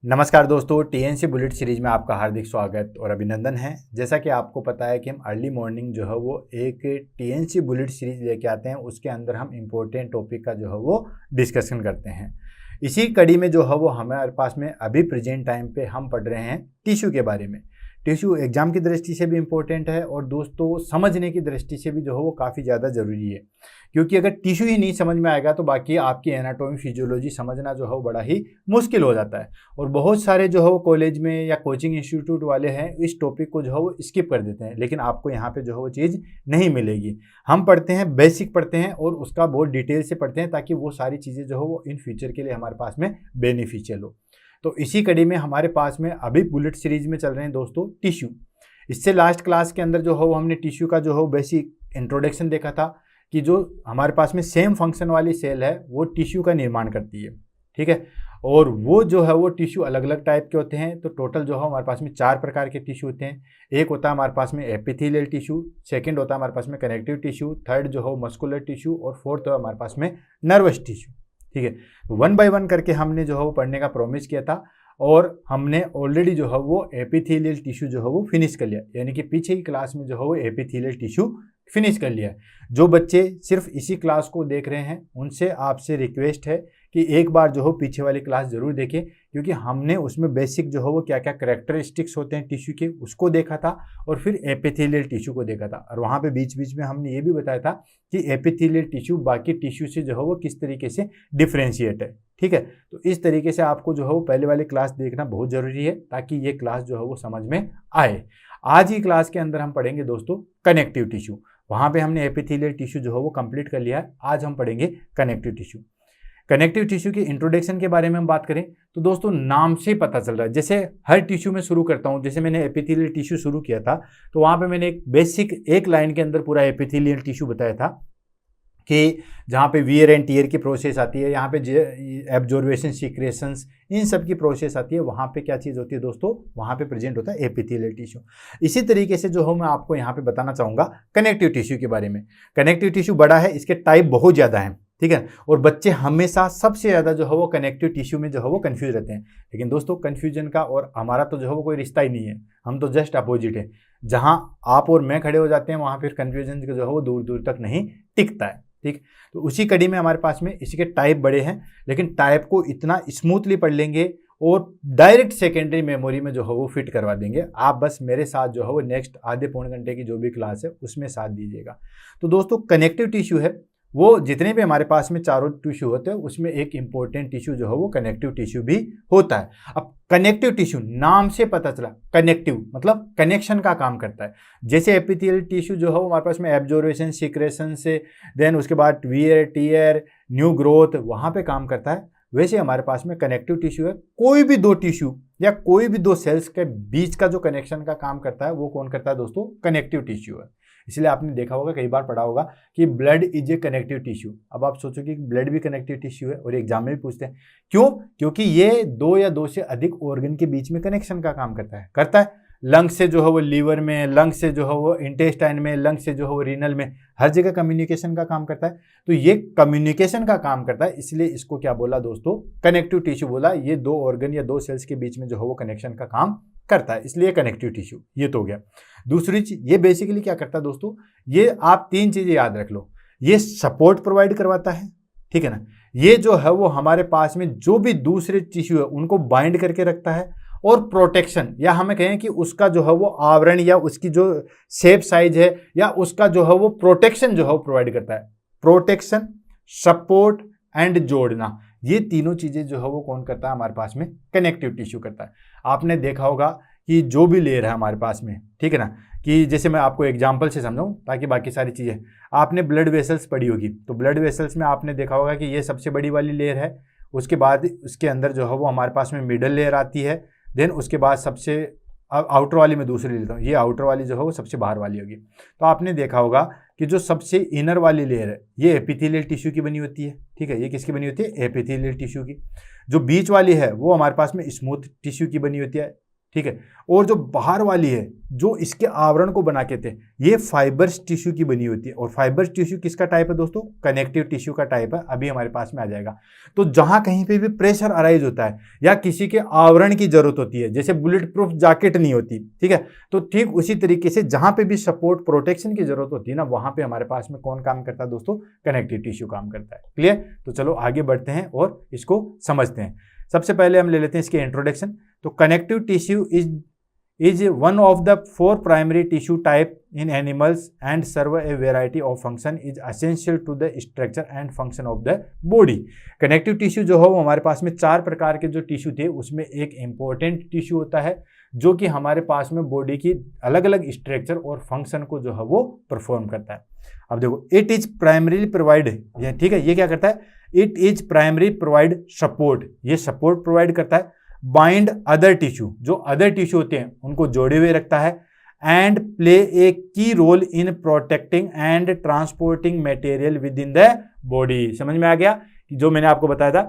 नमस्कार दोस्तों, TNC bullet series में आपका हार्दिक स्वागत और अभिनंदन है। जैसा कि आपको पता है कि हम अर्ली मॉर्निंग जो है वो एक टीएनसी बुलेट सीरीज लेके आते हैं। उसके अंदर हम इम्पोर्टेंट टॉपिक का जो है वो डिस्कशन करते हैं। इसी कड़ी में जो है वो हमारे पास में अभी प्रेजेंट टाइम पे हम पढ़ रहे हैं टिश्यू के बारे में। टिश्यू एग्जाम की दृष्टि से भी इम्पोर्टेंट है और दोस्तों समझने की दृष्टि से भी जो है वो काफ़ी ज़्यादा ज़रूरी है, क्योंकि अगर टिश्यू ही नहीं समझ में आएगा तो बाकी आपकी एनाटॉमी फिजियोलॉजी समझना जो है वो बड़ा ही मुश्किल हो जाता है। और बहुत सारे जो है वो कॉलेज में या कोचिंग इंस्टीट्यूट वाले हैं इस टॉपिक को जो है वो स्किप कर देते हैं, लेकिन आपको यहाँ पे जो है वो चीज़ नहीं मिलेगी। हम पढ़ते हैं, बेसिक पढ़ते हैं और उसका बहुत डिटेल से पढ़ते हैं ताकि वो सारी चीज़ें जो है वो इन फ्यूचर के लिए हमारे पास में बेनिफिशियल हो। तो इसी कड़ी में हमारे पास में अभी बुलेट सीरीज में चल रहे हैं दोस्तों टिश्यू। इससे लास्ट क्लास के अंदर जो है वो हमने टिश्यू का जो है बेसिक इंट्रोडक्शन देखा था कि जो हमारे पास में सेम फंक्शन वाली सेल है वो टिश्यू का निर्माण करती है, ठीक है। और वो जो है वो टिश्यू अलग अलग टाइप के होते हैं। तो टोटल जो है हमारे पास में 4 प्रकार के टिश्यू होते हैं। एक होता है हमारे पास में एपिथेलियल टिश्यू, सेकंड होता है हमारे पास में कनेक्टिव टिश्यू, थर्ड जो है मस्कुलर टिश्यू और फोर्थ है हमारे पास में नर्वस टिश्यू, ठीक है। 1 बाय 1 करके हमने जो है वो पढ़ने का प्रॉमिस किया था और हमने ऑलरेडी जो है वो एपिथेलियल टिश्यू जो है वो फिनिश कर लिया, यानी कि पीछे की क्लास में जो है वो एपिथेलियल टिश्यू फिनिश कर लिया है। जो बच्चे सिर्फ इसी क्लास को देख रहे हैं उनसे आपसे रिक्वेस्ट है कि एक बार जो हो पीछे वाली क्लास ज़रूर देखें, क्योंकि हमने उसमें बेसिक जो है वो क्या क्या कैरेक्टरिस्टिक्स होते हैं टिश्यू के उसको देखा था और फिर एपिथेलियल टिश्यू को देखा था। और वहाँ पे बीच बीच में हमने ये भी बताया था कि एपिथेलियल टिश्यू बाकी टिश्यू से जो है वो किस तरीके से डिफ्रेंशिएट है, ठीक है। तो इस तरीके से आपको जो है वो पहले वाली क्लास देखना बहुत ज़रूरी है ताकि ये क्लास जो है वो समझ में आए। आज की क्लास के अंदर हम पढ़ेंगे दोस्तों कनेक्टिव टिश्यू। वहाँ पे हमने एपिथेलियल टिश्यू जो है वो कंप्लीट कर लिया है। आज हम पढ़ेंगे कनेक्टिव टिश्यू। कनेक्टिव टिश्यू के इंट्रोडक्शन के बारे में हम बात करें तो दोस्तों नाम से पता चल रहा है। जैसे हर टिश्यू में शुरू करता हूँ, जैसे मैंने एपिथेलियल टिश्यू शुरू किया था तो वहाँ पे मैंने एक बेसिक एक लाइन के अंदर पूरा एपिथेलियल टिश्यू बताया था कि जहाँ पे वियर एंड टियर की प्रोसेस आती है, यहाँ पे एब्जॉर्वेशन सीक्रेशंस इन सब की प्रोसेस आती है। वहाँ पे क्या चीज़ होती है दोस्तों, वहाँ पे प्रेजेंट होता है एपिथेलियल टिश्यू। इसी तरीके से जो है मैं आपको यहाँ पे बताना चाहूँगा कनेक्टिव टिश्यू के बारे में। कनेक्टिव टिश्यू बड़ा है, इसके टाइप बहुत ज़्यादा हैं, ठीक है। और बच्चे हमेशा सबसे ज़्यादा जो है वो कनेक्टिव टिश्यू में जो है वो कन्फ्यूज रहते हैं। लेकिन दोस्तों कन्फ्यूजन का और हमारा तो जो है वो कोई रिश्ता ही नहीं है, हम तो जस्ट अपोजिट है। जहाँ आप और मैं खड़े हो जाते हैं वहाँ फिर कन्फ्यूजन जो है वो दूर दूर तक नहीं टिकता है, ठीक। तो उसी कड़ी में हमारे पास में इसी के टाइप बड़े हैं, लेकिन टाइप को इतना स्मूथली पढ़ लेंगे और डायरेक्ट सेकेंडरी मेमोरी में जो है वो फिट करवा देंगे। आप बस मेरे साथ जो है वो नेक्स्ट आधे पौने घंटे की जो भी क्लास है उसमें साथ दीजिएगा। तो दोस्तों कनेक्टिव टिश्यू है वो जितने भी हमारे पास में चारों टिश्यू होते हैं उसमें एक इंपॉर्टेंट टिश्यू जो है वो कनेक्टिव टिश्यू भी होता है। अब कनेक्टिव टिश्यू नाम से पता चला, कनेक्टिव मतलब कनेक्शन का काम करता है। जैसे एपिथेलियल टिश्यू जो है वो हमारे पास में एब्जॉर्वेशन सीक्रेशन से देन उसके बाद वियर टियर न्यू ग्रोथ वहाँ पे काम करता है, वैसे हमारे पास में कनेक्टिव टिश्यू है। कोई भी दो टिश्यू या कोई भी दो सेल्स के बीच का जो कनेक्शन का काम करता है वो कौन करता है दोस्तों, कनेक्टिव टिश्यू है। इसलिए आपने देखा होगा, कई बार पढ़ा होगा कि blood is A connective tissue. अब आप सोचोगे कि ब्लड भी कनेक्टिव टिश्यू है और एग्जाम में भी पूछते हैं क्यों, क्योंकि ये 2 या 2 से अधिक ऑर्गन के बीच में कनेक्शन का काम करता है। लंग से जो है वो लीवर में, लंग से जो है वो इंटेस्टाइन में, लंग से जो है वो रीनल में, हर जगह कम्युनिकेशन का काम करता है। तो ये कम्युनिकेशन का काम करता है, इसलिए इसको क्या बोला दोस्तों, कनेक्टिव टिश्यू बोला। ये 2 ऑर्गन या 2 सेल्स के बीच में जो है वो कनेक्शन का काम करता है, इसलिए कनेक्टिव टिश्यू। ये तो हो गया। दूसरी चीज ये बेसिकली क्या करता है दोस्तों, ये आप 3 चीजें याद रख लो। ये सपोर्ट प्रोवाइड करवाता है, ठीक है ना। ये जो है वो हमारे पास में जो भी दूसरे टिश्यू है उनको बाइंड करके रखता है और प्रोटेक्शन या हमें कहें कि उसका जो है वो आवरण या उसकी जो शेप साइज है या उसका जो है वो प्रोटेक्शन जो है वो प्रोवाइड करता है। प्रोटेक्शन, सपोर्ट एंड जोड़ना, ये तीनों चीजें जो है वो कौन करता है हमारे पास में, कनेक्टिव टिश्यू करता है। आपने देखा होगा कि जो भी लेयर है हमारे पास में, ठीक है ना, कि जैसे मैं आपको एग्जांपल से समझाऊं ताकि बाकी सारी चीज़ें, आपने ब्लड वेसल्स पढ़ी होगी तो ब्लड वेसल्स में आपने देखा होगा कि ये सबसे बड़ी वाली लेयर है। उसके बाद उसके अंदर जो है वो हमारे पास में मिडल लेयर आती है, देन उसके बाद सबसे आउटर वाली में दूसरी लेता हूँ, ये आउटर वाली जो है वो सबसे बाहर वाली होगी। तो आपने देखा होगा कि जो सबसे इनर वाली लेयर है ये एपिथेलियल टिश्यू की बनी होती है, ठीक है। ये किसकी बनी होती है, एपिथेलियल टिश्यू की। जो बीच वाली है वो हमारे पास में स्मूथ टिश्यू की बनी होती है, ठीक है। और जो बाहर वाली है जो इसके आवरण को बना के थे, ये फाइबर्स टिश्यू की बनी होती है। और फाइबर्स टिश्यू किसका टाइप है दोस्तों? कनेक्टिव टिश्यू का टाइप है, अभी हमारे पास में आ जाएगा। तो जहां कहीं पे भी प्रेशर अराइज होता है या किसी के आवरण की जरूरत होती है, जैसे बुलेट प्रूफ जैकेट नहीं होती, ठीक है, तो ठीक उसी तरीके से जहां पे भी सपोर्ट प्रोटेक्शन की जरूरत होती है ना, वहां पे हमारे पास में कौन काम करता है दोस्तों? कनेक्टिव टिश्यू काम करता है। क्लियर? तो चलो आगे बढ़ते हैं और इसको समझते हैं। सबसे पहले हम ले लेते हैं इसके इंट्रोडक्शन। तो connective tissue is one of the 4 primary tissue type in animals and serve a variety of function, is essential to the structure and function of the body। Connective tissue जो है वो हमारे पास में 4 प्रकार के जो टिश्यू थे उसमें एक इंपॉर्टेंट टिश्यू होता है जो कि हमारे पास में बॉडी की अलग अलग स्ट्रक्चर और फंक्शन को जो है वो परफॉर्म करता है। अब देखो, इट इज प्राइमरीली प्रोवाइड, ठीक है, ये क्या करता है? It is primary provide support, ये सपोर्ट प्रोवाइड करता है। बाइंड अदर टिश्यू, जो अदर टिश्यू होते हैं उनको जोड़े हुए रखता है। And play a key role in protecting and transporting material within the body. समझ में आ गया कि जो मैंने आपको बताया था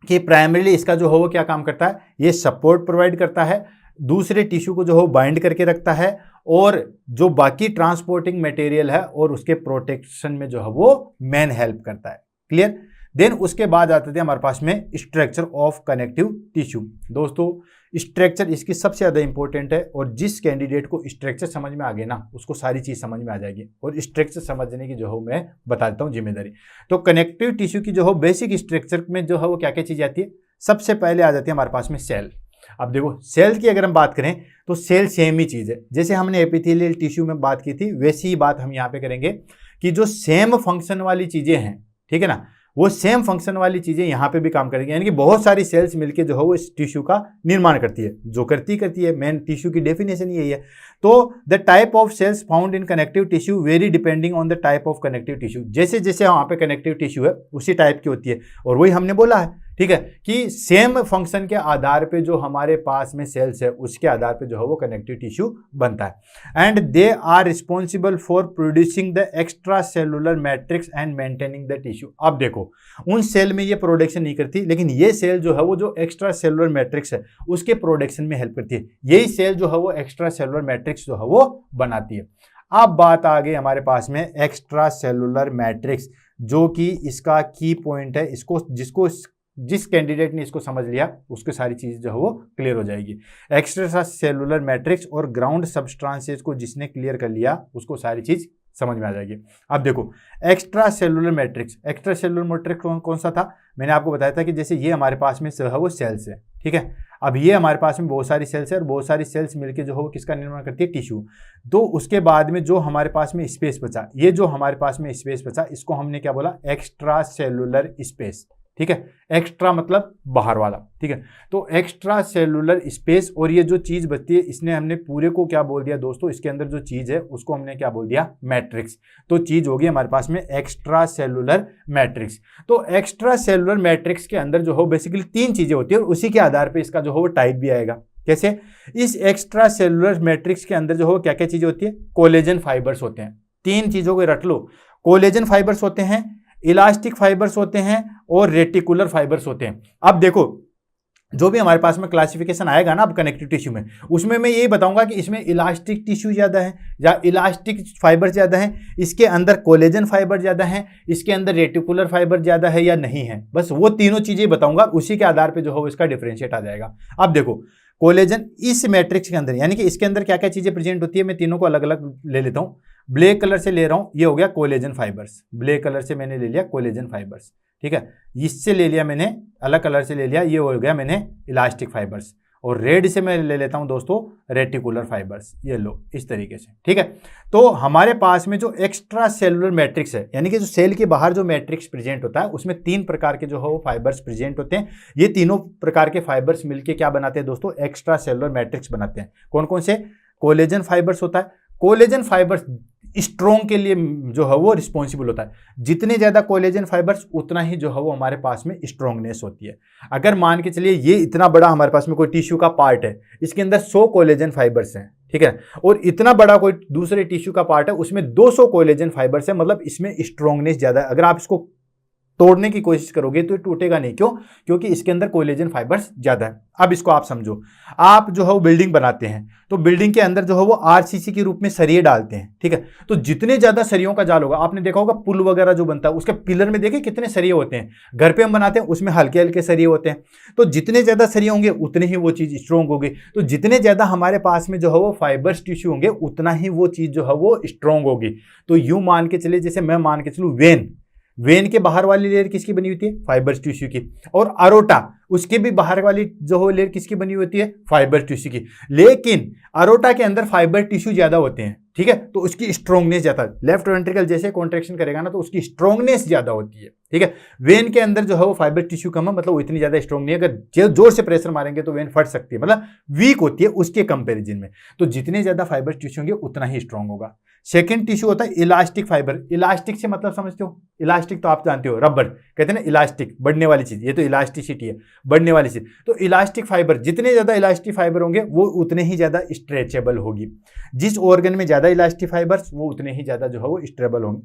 कि प्राइमरीली इसका जो है वो क्या काम करता है? ये सपोर्ट प्रोवाइड करता है, दूसरे टिश्यू को जो है बाइंड करके रखता है, और जो बाकी ट्रांसपोर्टिंग मटेरियल है और उसके प्रोटेक्शन में जो है वो मेन हेल्प करता है। क्लियर? देन उसके बाद आते थे हमारे पास में स्ट्रक्चर ऑफ कनेक्टिव टिश्यू। दोस्तों, स्ट्रक्चर इसकी सबसे ज़्यादा इंपॉर्टेंट है, और जिस कैंडिडेट को स्ट्रक्चर समझ में आ गए ना, उसको सारी चीज़ समझ में आ जाएगी। और स्ट्रक्चर समझने की जो है मैं बता देता हूँ जिम्मेदारी। तो कनेक्टिव टिश्यू की जो है बेसिक स्ट्रक्चर में जो है वो क्या क्या चीज़ आती है? सबसे पहले आ जाती है हमारे पास में सेल। अब देखो, सेल की अगर हम बात करें तो सेल सेम ही चीज़ है। जैसे हमने एपिथेलियल टिश्यू में बात की थी, वैसी ही बात हम यहाँ पे करेंगे कि जो सेम फंक्शन वाली चीज़ें हैं, ठीक है ना, वो सेम फंक्शन वाली चीजें यहाँ पे भी काम करेंगी। यानी कि बहुत सारी सेल्स मिलके जो है वो इस टिश्यू का निर्माण करती है, जो करती है। मेन टिश्यू की डेफिनेशन यही है। तो the type of cells found in connective tissue vary depending on the type of connective tissue. जैसे जैसे वहाँ पे कनेक्टिव टिश्यू है उसी टाइप की होती है, और वही हमने बोला है, ठीक है, कि सेम फंक्शन के आधार पे जो हमारे पास में सेल्स है उसके आधार पे जो है वो कनेक्टिव टिश्यू बनता है। And they are responsible for producing the extracellular matrix and maintaining the tissue. अब देखो, उन सेल में ये प्रोडक्शन नहीं करती, लेकिन ये सेल जो है वो जो एक्स्ट्रा सेलुलर मैट्रिक्स है उसके प्रोडक्शन में हेल्प करती है। यही सेल जो है वो एक्स्ट्रा सेलुलर मैट्रिक्स जो है वो बनाती है। अब बात आ गई हमारे पास में एक्स्ट्रा सेलुलर मैट्रिक्स, जो कि इसका की पॉइंट है। इसको जिस कैंडिडेट ने इसको समझ लिया उसको सारी चीज़ जो है वो क्लियर हो जाएगी। एक्स्ट्रा सेलुलर मैट्रिक्स और ग्राउंड सब्सटेंसेस को जिसने क्लियर कर लिया उसको सारी चीज़ समझ में आ जाएगी। अब देखो, एक्स्ट्रा सेलुलर मैट्रिक्स कौन सा था? मैंने आपको बताया था कि जैसे ये हमारे पास में जो है वो सेल्स है, ठीक है। अब ये हमारे पास में बहुत सारी सेल्स है, और बहुत सारी सेल्स मिलके जो है वो किसका निर्माण करती है? टिश्यू। तो उसके बाद में जो हमारे पास में स्पेस बचा, ये जो हमारे पास में स्पेस बचा, इसको हमने क्या बोला? एक्स्ट्रा सेलुलर स्पेस, ठीक है। एक्स्ट्रा मतलब बाहर वाला, ठीक है। तो एक्स्ट्रा सेलुलर स्पेस, और ये जो चीज बचती है इसने हमने पूरे को क्या बोल दिया दोस्तों? इसके अंदर जो चीज है उसको हमने क्या बोल दिया? मैट्रिक्स। तो चीज होगी हमारे पास में एक्स्ट्रा सेलुलर मैट्रिक्स। तो एक्स्ट्रा सेलुलर मैट्रिक्स के अंदर जो हो बेसिकली 3 चीजें होती है, और उसी के आधार पर इसका जो हो टाइप भी आएगा। कैसे? इस एक्स्ट्रा सेलुलर मैट्रिक्स के अंदर जो हो क्या क्या चीजें होती है? कोलेजन फाइबर्स होते हैं। 3 चीजों को रट लो, कोलेजन फाइबर्स होते हैं, इलास्टिक फाइबर्स होते हैं, और रेटिकुलर फाइबर्स होते हैं। अब देखो, जो भी हमारे पास में क्लासिफिकेशन आएगा ना अब कनेक्टिव टिश्यू में, उसमें मैं यही बताऊंगा कि इसमें इलास्टिक टिश्यू ज़्यादा है या इलास्टिक फाइबर ज़्यादा है, इसके अंदर कोलेजन फाइबर ज़्यादा है, इसके अंदर रेटिकुलर फाइबर ज़्यादा है या नहीं है। बस वो तीनों चीज़ें बताऊंगा, उसी के आधार पर जो हो इसका डिफरेंशिएट आ जाएगा। अब देखो, कोलेजन इस मैट्रिक्स के अंदर, यानी कि इसके अंदर क्या क्या चीज़ें प्रेजेंट होती है, मैं तीनों को अलग अलग ले लेता हूँ। ब्लैक कलर से ले रहा हूँ, ये हो गया कोलेजन फाइबर्स। ब्लैक कलर से मैंने ले लिया कोलेजन फाइबर्स, ठीक है। इससे ले लिया मैंने, अलग कलर से ले लिया, ये हो गया मैंने इलास्टिक फाइबर्स। और रेड से मैं ले लेता हूं दोस्तों रेटिकुलर फाइबर्स, ये लो इस तरीके से, ठीक है। तो हमारे पास में जो एक्स्ट्रा सेलुलर मैट्रिक्स है, यानी कि जो सेल के बाहर जो मैट्रिक्स प्रेजेंट होता है, उसमें 3 प्रकार के जो है वो फाइबर्स प्रेजेंट होते हैं। ये तीनों प्रकार के फाइबर्स मिलके क्या बनाते हैं दोस्तों? एक्स्ट्रा सेलुलर मैट्रिक्स बनाते हैं। कौन कौन से? कोलेजन फाइबर्स होता है। कोलेजन फाइबर्स स्ट्रोंग के लिए जो है वो रिस्पॉन्सिबल होता है। जितने ज़्यादा कोलेजन फाइबर्स उतना ही जो है वो हमारे पास में स्ट्रोंगनेस होती है। अगर मान के चलिए ये इतना बड़ा हमारे पास में कोई टिश्यू का पार्ट है, इसके अंदर 100 कोलेजन फाइबर्स हैं, ठीक है, और इतना बड़ा कोई दूसरे टिश्यू का पार्ट है उसमें 200 कोलेजन फाइबर्स है, मतलब इसमें स्ट्रोंगनेस ज़्यादा है। अगर आप इसको तोड़ने की कोशिश करोगे तो ये टूटेगा नहीं। क्यों? क्योंकि इसके अंदर कोलेजन फाइबर्स ज्यादा है। अब इसको आप समझो, आप जो है वो बिल्डिंग बनाते हैं तो बिल्डिंग के अंदर जो है वो आरसीसी के रूप में सरिये डालते हैं, ठीक है। तो जितने ज्यादा सरियों का जाल होगा, आपने देखा होगा पुल वगैरह जो बनता है उसके पिलर में देखिए कितने सरिये होते हैं। घर पे हम बनाते हैं उसमें हल्के हल्के सरिये होते हैं। तो जितने ज्यादा सरिये होंगे उतने ही वो चीज स्ट्रॉन्ग होगी। तो जितने ज्यादा हमारे पास में जो है वो फाइबर्स टिश्यू होंगे उतना ही वो चीज जो है वो स्ट्रॉन्ग होगी। तो यूं मान के चले, जैसे मैं मान के चलूं वेन के बाहर वाली लेयर किसकी बनी होती है? फाइबर्स टिश्यू की। और अरोटा, उसके भी बाहर वाली जो लेयर किसकी बनी होती है? फाइबर टिश्यू की। लेकिन अरोटा के अंदर फाइबर टिश्यू ज्यादा होते हैं, ठीक है, तो उसकी स्ट्रॉन्गनेस ज्यादा, लेफ्ट वेंट्रिकल जैसे कॉन्ट्रैक्शन करेगा ना तो उसकी स्ट्रॉन्गनेस ज्यादा होती है, ठीक है। वेन के अंदर जो है वो फाइबर टिश्यू कम है, मतलब वो इतनी ज्यादा स्ट्रॉन्ग नहीं है। अगर जोर से प्रेशर मारेंगे तो वेन फट सकती है, मतलब वीक होती है उसके कंपेरिजन में। तो जितने ज्यादा फाइबर टिश्यू होंगे उतना ही स्ट्रॉन्ग होगा। सेकेंड टिश्यू होता है इलास्टिक फाइबर। इलास्टिक से मतलब समझते हो? इलास्टिक तो आप जानते हो, रबर कहते हैं ना, इलास्टिक बढ़ने वाली चीज, ये तो इलास्टिसिटी है, बढ़ने वाली चीज। तो इलास्टिक फाइबर, जितने ज्यादा इलास्टिक फाइबर होंगे वो उतने ही ज्यादा स्ट्रेचेबल होगी। जिस ऑर्गन में ज्यादा इलास्टिक फाइबर्स वो उतने ही ज्यादा जो है वो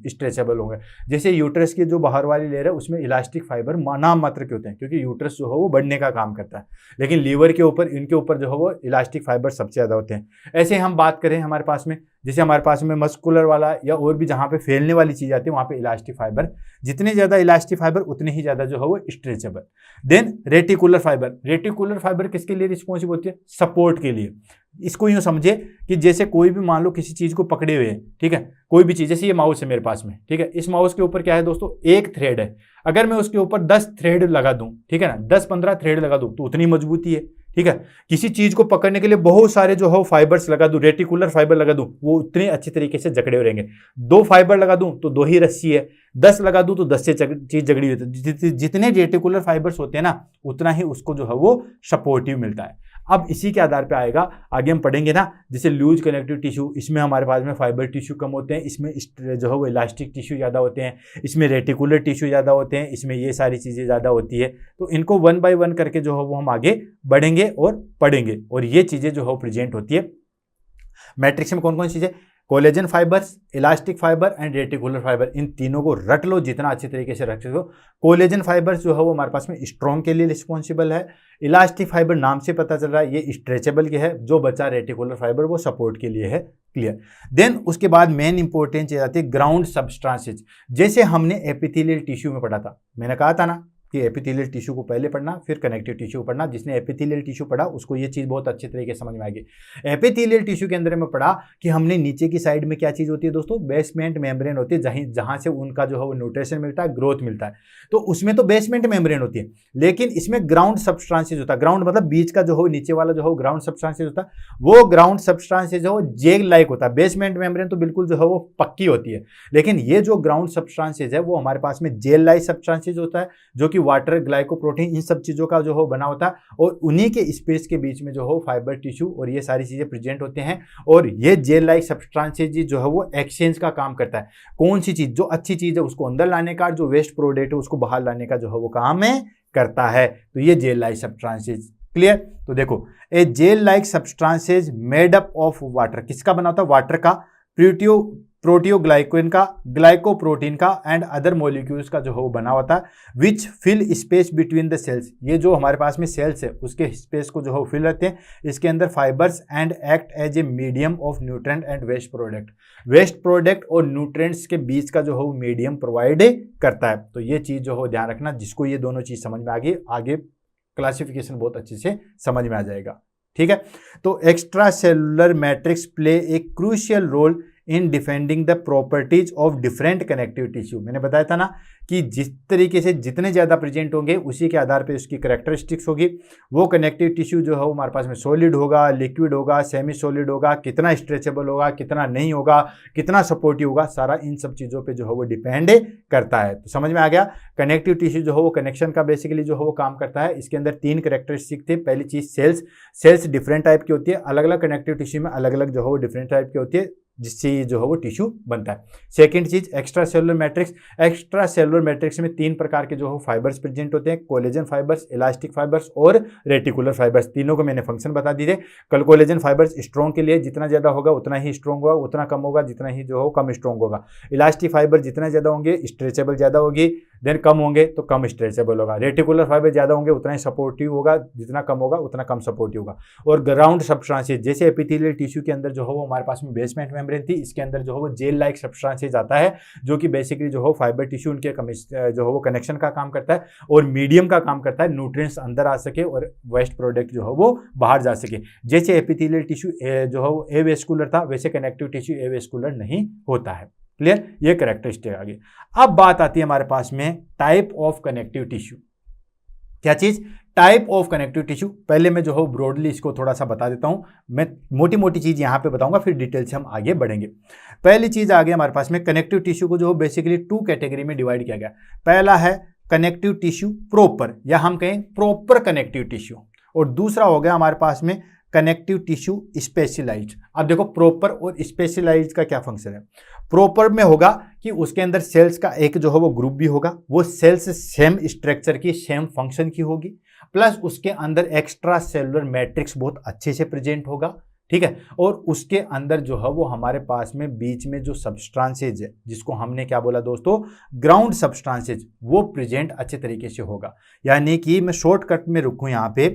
स्ट्रेचेबल होंगे। जैसे यूट्रस की जो बाहर वाली लेयर है उसमें इलास्टिक फाइबर नाम मात्र के होते हैं, क्योंकि यूट्रस जो है वो बढ़ने का काम करता है। लेकिन लीवर के ऊपर, इनके ऊपर जो है वो इलास्टिक फाइबर सबसे ज्यादा होते हैं। ऐसे हम बात करें हमारे पास में, जैसे हमारे पास में मस्कुलर वाला या और भी जहां पे फैलने वाली चीज आती है वहां पे इलास्टिक फाइबर, जितने ज्यादा इलास्टिक फाइबर उतने ही ज्यादा जो है वो stretchable. Then reticular fibre. Reticular fibre किसके लिए रिस्पॉन्सिबल होती है? सपोर्ट के लिए। इसको यूं समझे कि जैसे कोई भी मान लो किसी चीज को पकड़े हुए हैं, ठीक है, कोई भी चीज, जैसे ये माउस है मेरे पास में, ठीक है, इस माउस के ऊपर क्या है दोस्तों? एक थ्रेड है। अगर मैं उसके ऊपर 10 थ्रेड लगा दूं, ठीक है ना, 10-15 थ्रेड लगा दूं तो उतनी मजबूती है, ठीक है। किसी चीज को पकड़ने के लिए बहुत सारे जो है फाइबर्स लगा दूं, रेटिकुलर फाइबर लगा दूं, वो उतने अच्छी तरीके से जकड़े रहेंगे। 2 फाइबर लगा दूं तो 2 ही रस्सी है, 10 लगा दूं तो 10 से चीज जकड़ी होती है। जितने रेटिकुलर फाइबर्स होते हैं ना उतना ही उसको जो है वो सपोर्टिव मिलता है। अब इसी के आधार पे आएगा, आगे हम पढ़ेंगे ना, जैसे लूज कनेक्टिव टिश्यू, इसमें हमारे पास में फाइबर टिश्यू कम होते हैं, इसमें जो है वो इलास्टिक टिश्यू ज़्यादा होते हैं, इसमें रेटिकुलर टिश्यू ज़्यादा होते हैं, इसमें ये सारी चीज़ें ज़्यादा होती है। तो इनको 1 बाय 1 करके जो है वो हम आगे बढ़ेंगे और पढ़ेंगे, और ये चीज़ें जो है प्रेजेंट होती है मैट्रिक्स में। कौन कौन चीज़ें? Collagen fibres, elastic fibre and reticular fibre. इन तीनों को रट लो जितना अच्छी तरीके से रख सको। कोलेजन फाइबर्स जो है वो हमारे पास में स्ट्रॉन्ग के लिए रिस्पॉन्सिबल है। इलास्टिक फाइबर नाम से पता चल रहा है ये स्ट्रेचेबल के है। जो बचा रेटिकुलर फाइबर वो सपोर्ट के लिए है। क्लियर? देन उसके बाद मेन इंपॉर्टेंट चीज आती है ग्राउंड सब्सटेंसेज। जैसे हमने एपिथेलियल टिश्यू में पढ़ा था, मैंने कहा था ना कि एपिथेलियल टिश्यू को पहले पढ़ना फिर कनेक्टिव टिश्यू को पढ़ना। जिसने एपिथेलियल टिश्यू पढ़ा उसको ये चीज बहुत अच्छे तरीके से समझ में आएगी। एपिथेलियल टिश्यू के अंदर में पढ़ा कि हमने नीचे की साइड में क्या चीज होती है दोस्तों? बेसमेंट मेम्ब्रेन होती है, जहां से उनका जो है वो न्यूट्रिशन मिलता है, ग्रोथ मिलता है। तो उसमें तो बेसमेंट मेम्ब्रेन होती है, लेकिन इसमें ग्राउंड सब्सटेंसेज होता है। ग्राउंड मतलब बीच का जो है नीचे वाला जो है ग्राउंड सब्सटेंसेज होता है। वो ग्राउंड सब्सटेंसेज जो है जेल लाइक होता है। बेसमेंट मेम्ब्रेन तो बिल्कुल जो है वो पक्की होती है, लेकिन ये जो ग्राउंड सब्सटेंसेज है वो हमारे पास में जेल लाइक सब्सटेंसेज होता है, जो कि वाटर, ग्लाइकोप्रोटीन, इन सब चीजों का जो है बना होता है। और उन्हीं के स्पेस के बीच में जो है फाइबर टिश्यू और ये सारी चीजें प्रेजेंट होते हैं। और ये जेल लाइक सब्सटेंसेज जो है वो एक्सचेंज का काम करता है। कौन सी चीज जो अच्छी चीज है उसको अंदर लाने का, जो वेस्ट प्रोडक्ट है उसको बाहर लाने का जो है वो काम है करता है। तो ये जेल लाइक सब्सटेंसेज। क्लियर? तो देखो, a gel like substances made up of water. किसका बना होता है? वाटर का, प्रोटियोग्लाइकोन का, ग्लाइकोप्रोटीन का एंड अदर मॉलिक्यूल्स का जो है वो बना होता है। Which fill space between the cells. ये जो हमारे पास में सेल्स है उसके स्पेस को जो है फिल रहते हैं। इसके अंदर fibres and act as a medium of nutrient and waste product. Waste product और न्यूट्रेंट्स के बीच का जो है वो मीडियम प्रोवाइड करता है। तो ये चीज जो है ध्यान रखना। जिसको ये दोनों चीज समझ में आ गई, आगे क्लासिफिकेशन बहुत अच्छे से समझ में आ जाएगा। ठीक है? तो extracellular matrix play a crucial role in defending the properties of different connective tissue. मैंने बताया था ना कि जिस तरीके से जितने ज़्यादा प्रेजेंट होंगे उसी के आधार पे उसकी कैरेक्टरिस्टिक्स होगी। वो कनेक्टिव टिश्यू जो है वो हमारे पास में सॉलिड होगा, लिक्विड होगा, सेमी सॉलिड होगा, कितना स्ट्रेचेबल होगा, कितना नहीं होगा, कितना सपोर्टिव होगा, सारा इन सब चीज़ों पे जो है वो डिपेंड करता है। तो समझ में आ गया? कनेक्टिव टिश्यू जो है वो कनेक्शन का बेसिकली जो है वो काम करता है। इसके अंदर 3 कैरेक्टरिस्टिक थे। पहली चीज़ सेल्स डिफरेंट टाइप की होती है। अलग अलग कनेक्टिव टिश्यू में अलग अलग जो है वो डिफरेंट टाइप की होती है, जिससे जो है वो टिश्यू बनता है। सेकंड चीज extra cellular matrix. Extra cellular matrix में 3 प्रकार के जो है फाइबर्स प्रेजेंट होते हैं। कोलेजन फाइबर्स, इलास्टिक फाइबर्स और रेटिकुलर फाइबर्स। तीनों को मैंने फंक्शन बता दिए। कोलेजन फाइबर्स स्ट्रॉन्ग के लिए जितना ज्यादा होगा उतना ही स्ट्रॉन्ग होगा, उतना कम होगा जितना ही जो हो कम स्ट्रॉन्ग होगा। इलास्टिक फाइबर जितना ज्यादा होंगे स्ट्रेचेबल ज्यादा होगी। देन कम होंगे तो कम स्ट्रेचेबल होगा। रेटिकुलर फाइबर ज़्यादा होंगे उतना ही सपोर्टिव होगा, जितना कम होगा उतना कम सपोर्टिव होगा। और ग्राउंड सब्सटेंसेज जैसे एपिथेलियल टिश्यू के अंदर जो है वो हमारे पास में बेसमेंट मेम्ब्रेन थी, इसके अंदर जो है वो जेल लाइक सब्सटेंसेज आता है जो कि बेसिकली जो है फाइबर टिश्यू उनके जो है वो कनेक्शन का काम करता है और मीडियम का काम करता है, न्यूट्रिएंट्स अंदर आ सके और वेस्ट प्रोडक्ट जो है वो बाहर जा सके। जैसे एपिथेलियल टिश्यू जो है वो एवेस्कुलर था, वैसे कनेक्टिव टिश्यू एवेस्कुलर नहीं होता है। क्लियर, ये कैरेक्टरिस्टिक आ गई। अब बात आती है हमारे पास में टाइप ऑफ कनेक्टिव टिश्यू। क्या चीज? Type of connective tissue. पहले मैं जो है ब्रॉडली इसको थोड़ा सा बता देता हूं, मैं मोटी मोटी चीज यहां पे बताऊंगा, फिर डिटेल से हम आगे बढ़ेंगे। पहली चीज आ गई हमारे पास में कनेक्टिव टिश्यू को जो बेसिकली 2 कैटेगरी में डिवाइड किया गया। पहला है कनेक्टिव टिश्यू प्रॉपर, या हम कहें प्रॉपर कनेक्टिव टिश्यू, और दूसरा हो गया हमारे पास में कनेक्टिव टिश्यू स्पेशलाइज्ड। अब देखो प्रॉपर और स्पेशलाइज्ड का क्या फंक्शन है। प्रॉपर में होगा कि उसके अंदर सेल्स का एक जो है वो ग्रुप भी होगा, वो सेल्स सेम स्ट्रक्चर की सेम फंक्शन की होगी, प्लस उसके अंदर एक्स्ट्रा सेलुलर मैट्रिक्स बहुत अच्छे से प्रेजेंट होगा, ठीक है। और उसके अंदर जो है वो हमारे पास में बीच में जो सब्सटेंसेज है, जिसको हमने क्या बोला दोस्तों, ग्राउंड सब्सटेंसेज, वो प्रेजेंट अच्छे तरीके से होगा। यानी कि मैं शॉर्टकट में रुकूं यहाँ पे,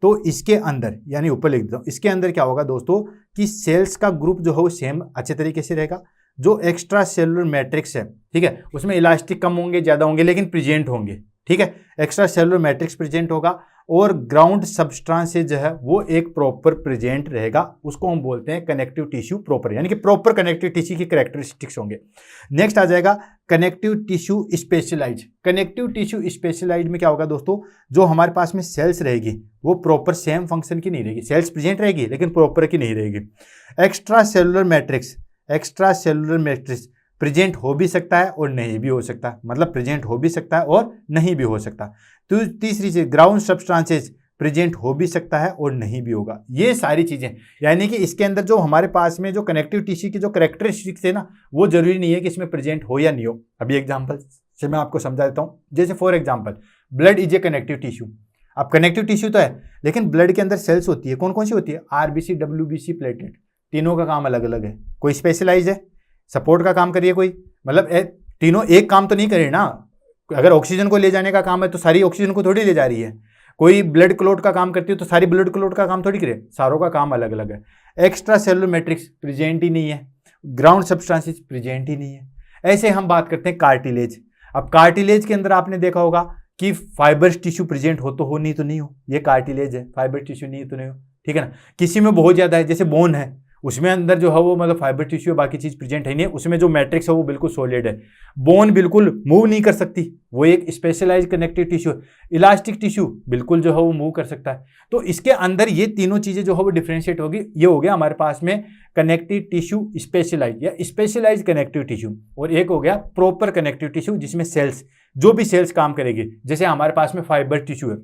तो इसके अंदर यानी ऊपर लिख देता हूं, इसके अंदर क्या होगा दोस्तों कि सेल्स का ग्रुप जो है वो सेम अच्छे तरीके से रहेगा। जो एक्स्ट्रा सेलुलर मैट्रिक्स है, ठीक है, उसमें इलास्टिक कम होंगे ज़्यादा होंगे लेकिन प्रेजेंट होंगे, ठीक है, एक्स्ट्रा सेलुलर मैट्रिक्स प्रेजेंट होगा। और ग्राउंड सब्सटेंसेज जो है वो एक प्रॉपर प्रेजेंट रहेगा, उसको हम बोलते हैं कनेक्टिव टिश्यू प्रॉपर, यानी कि प्रॉपर कनेक्टिव टिश्यू की कैरेक्टरिस्टिक्स होंगे। नेक्स्ट आ जाएगा connective tissue specialise. Connective tissue specialise में क्या होगा दोस्तों, जो हमारे पास में सेल्स रहेगी वो प्रॉपर सेम फंक्शन की नहीं रहेगी, सेल्स प्रेजेंट रहेगी लेकिन प्रॉपर की नहीं रहेगी। Extra cellular matrix, extra cellular matrix present हो भी सकता है और नहीं भी हो सकता, मतलब प्रेजेंट हो भी सकता है और नहीं भी हो सकता। तो तीसरी चीज ग्राउंड सब्सटेंसेज प्रेजेंट हो भी सकता है और नहीं भी होगा। ये सारी चीजें, यानी कि इसके अंदर जो हमारे पास में जो कनेक्टिव टिश्यू की जो कैरेक्टरिस्टिक्स है ना, वो जरूरी नहीं है कि इसमें प्रेजेंट हो या नहीं हो। अभी एग्जांपल से मैं आपको समझा देता हूँ। जैसे for example blood is A connective tissue. अब कनेक्टिव टिश्यू तो है लेकिन ब्लड के अंदर सेल्स होती है, कौन कौन सी होती है, आरबीसी, डब्ल्यूबीसी, प्लेटलेट, तीनों का काम अलग अलग है। कोई स्पेशलाइज है, सपोर्ट का काम करिए, कोई मतलब तीनों एक काम तो नहीं करे ना। अगर ऑक्सीजन को ले जाने का काम है तो सारी ऑक्सीजन को थोड़ी ले जा रही है। कोई ब्लड क्लॉट का काम करती है तो सारी ब्लड क्लॉट का काम थोड़ी करे, सारों का काम अलग अलग है। एक्स्ट्रा सेलुलर मैट्रिक्स प्रेजेंट ही नहीं है, ग्राउंड सब्सटेंसेस प्रेजेंट ही नहीं है। ऐसे हम बात करते हैं कार्टिलेज। अब कार्टिलेज के अंदर आपने देखा होगा कि फाइबर टिश्यू प्रेजेंट हो तो हो, नहीं तो नहीं हो, ये कार्टिलेज है, फाइबर टिश्यू नहीं तो नहीं हो, ठीक है ना। किसी में बहुत ज्यादा है, जैसे बोन है, उसमें अंदर जो है वो मतलब फाइबर टिश्यू बाकी चीज प्रेजेंट है नहीं है, उसमें जो मैट्रिक्स है वो बिल्कुल सॉलिड है। बोन बिल्कुल मूव नहीं कर सकती, वो एक स्पेशलाइज कनेक्टिव टिश्यू है। इलास्टिक टिश्यू बिल्कुल जो है वो मूव कर सकता है। तो इसके अंदर ये तीनों चीजें जो है वो डिफ्रेंशिएट होगी। ये हो गया हमारे पास में कनेक्टिव टिश्यू स्पेशलाइज या स्पेशलाइज कनेक्टिव टिश्यू, और एक हो गया प्रॉपर कनेक्टिव टिश्यू जिसमें सेल्स, जो भी सेल्स काम करेगी। जैसे हमारे पास में फाइबर टिश्यू है,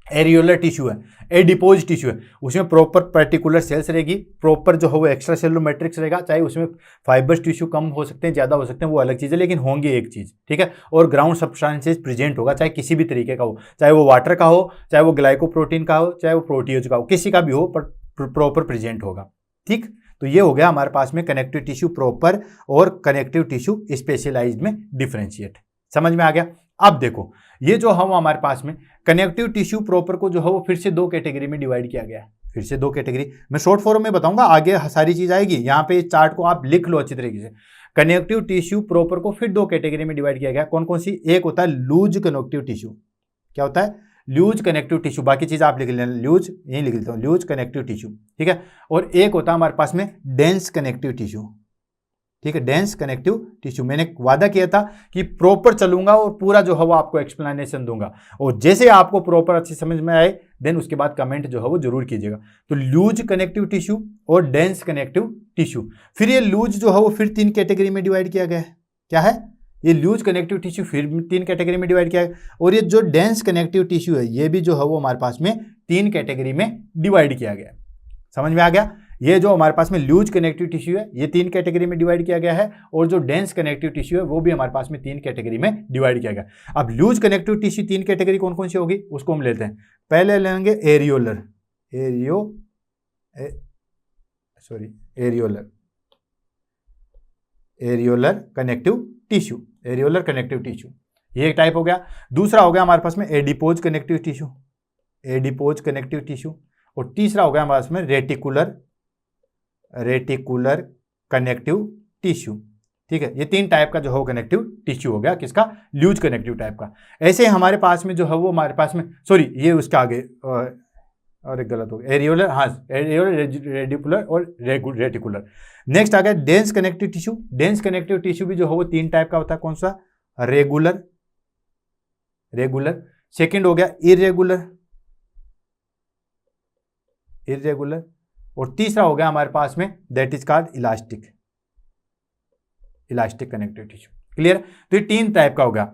एरियोलर टिश्यू है, एडिपोज टिश्यू है, उसमें प्रॉपर पर्टिकुलर सेल्स रहेगी, प्रॉपर जो है वो एक्स्ट्रा सेलुलर मैट्रिक्स रहेगा। चाहे उसमें फाइबर टिश्यू कम हो सकते हैं, ज़्यादा हो सकते हैं, वो अलग चीज़ है, लेकिन होंगे एक चीज़, ठीक है। और ग्राउंड सब्सटेंसेज प्रेजेंट होगा, चाहे किसी भी तरीके का हो, चाहे वो वाटर का हो, चाहे वो ग्लाइकोप्रोटीन का हो, चाहे वो प्रोटीज का हो, किसी का भी हो, पर प्रॉपर प्रेजेंट होगा, ठीक। तो ये हो गया हमारे पास में कनेक्टिव टिश्यू प्रॉपर और कनेक्टिव टिश्यू स्पेशलाइज्ड में डिफरेंशिएट। समझ में आ गया। अब देखो ये जो हम हमारे पास में कनेक्टिव टिश्यू प्रॉपर को जो है वो फिर से 2 कैटेगरी में डिवाइड किया गया है। फिर से 2 कैटेगरी, मैं शॉर्ट फॉर्म में बताऊंगा, आगे सारी चीज आएगी। यहाँ पे इस चार्ट को आप लिख लो अच्छी तरीके से। कनेक्टिव टिश्यू प्रॉपर को फिर 2 कैटेगरी में डिवाइड किया गया। कौन कौन सी? एक होता है लूज कनेक्टिव टिश्यू। क्या होता है? Loose connective tissue. बाकी चीज आप लिख लेना, लूज यही लिख लेता हूँ, लूज कनेक्टिव टिश्यू, ठीक है। और एक होता है हमारे पास में डेंस कनेक्टिव टिश्यू, ठीक है, डेंस कनेक्टिव टिश्यू। मैंने वादा किया था कि प्रॉपर चलूंगा और पूरा जो है वो आपको एक्सप्लेनेशन दूंगा, और जैसे आपको प्रॉपर अच्छी समझ में आए देन उसके बाद कमेंट जो है वो जरूर कीजिएगा। तो लूज कनेक्टिव टिश्यू और डेंस कनेक्टिव टिश्यू। फिर ये लूज जो है वो फिर 3 कैटेगरी में डिवाइड किया गया है। क्या है? ये लूज कनेक्टिव टिश्यू फिर 3 कैटेगरी में डिवाइड किया है। और ये जो डेंस कनेक्टिव टिश्यू है ये भी जो है वो हमारे पास में 3 कैटेगरी में डिवाइड किया गया है। समझ में आ गया। ये जो हमारे पास में लूज कनेक्टिव टिश्यू है ये 3 कैटेगरी में डिवाइड किया गया है, और जो डेंस कनेक्टिव टिश्यू है वो भी हमारे पास में 3 कैटेगरी में डिवाइड किया गया। अब लूज कनेक्टिव टिश्यू 3 कैटेगरी कौन कौन सी होगी उसको हम लेते हैं। पहले लेंगे areolar, areolar connective tissue, areolar connective tissue. ये एक टाइप हो गया। दूसरा हो गया हमारे पास में adipose connective tissue, adipose connective tissue. और तीसरा हो गया हमारे पास में रेटिकुलर कनेक्टिव टिश्यू। ठीक है, ये 3 टाइप का जो है कनेक्टिव टिश्यू हो गया किसका, ल्यूज कनेक्टिव टाइप का। ऐसे हमारे पास में जो है वो हमारे पास में, सॉरी ये उसका आगे और एक गलत हो गया, एरियोलर, हाँ एरियोलर, रेडिकुलर और रेटिकुलर। नेक्स्ट आ गया dense connective tissue. Dense connective tissue भी जो है वो 3 टाइप का होता है, कौन सा, रेगुलर, सेकेंड हो गया इरेगुलर, और तीसरा हो गया हमारे पास में that is called elastic connective tissue. Clear. तो ये 3 टाइप का होगा,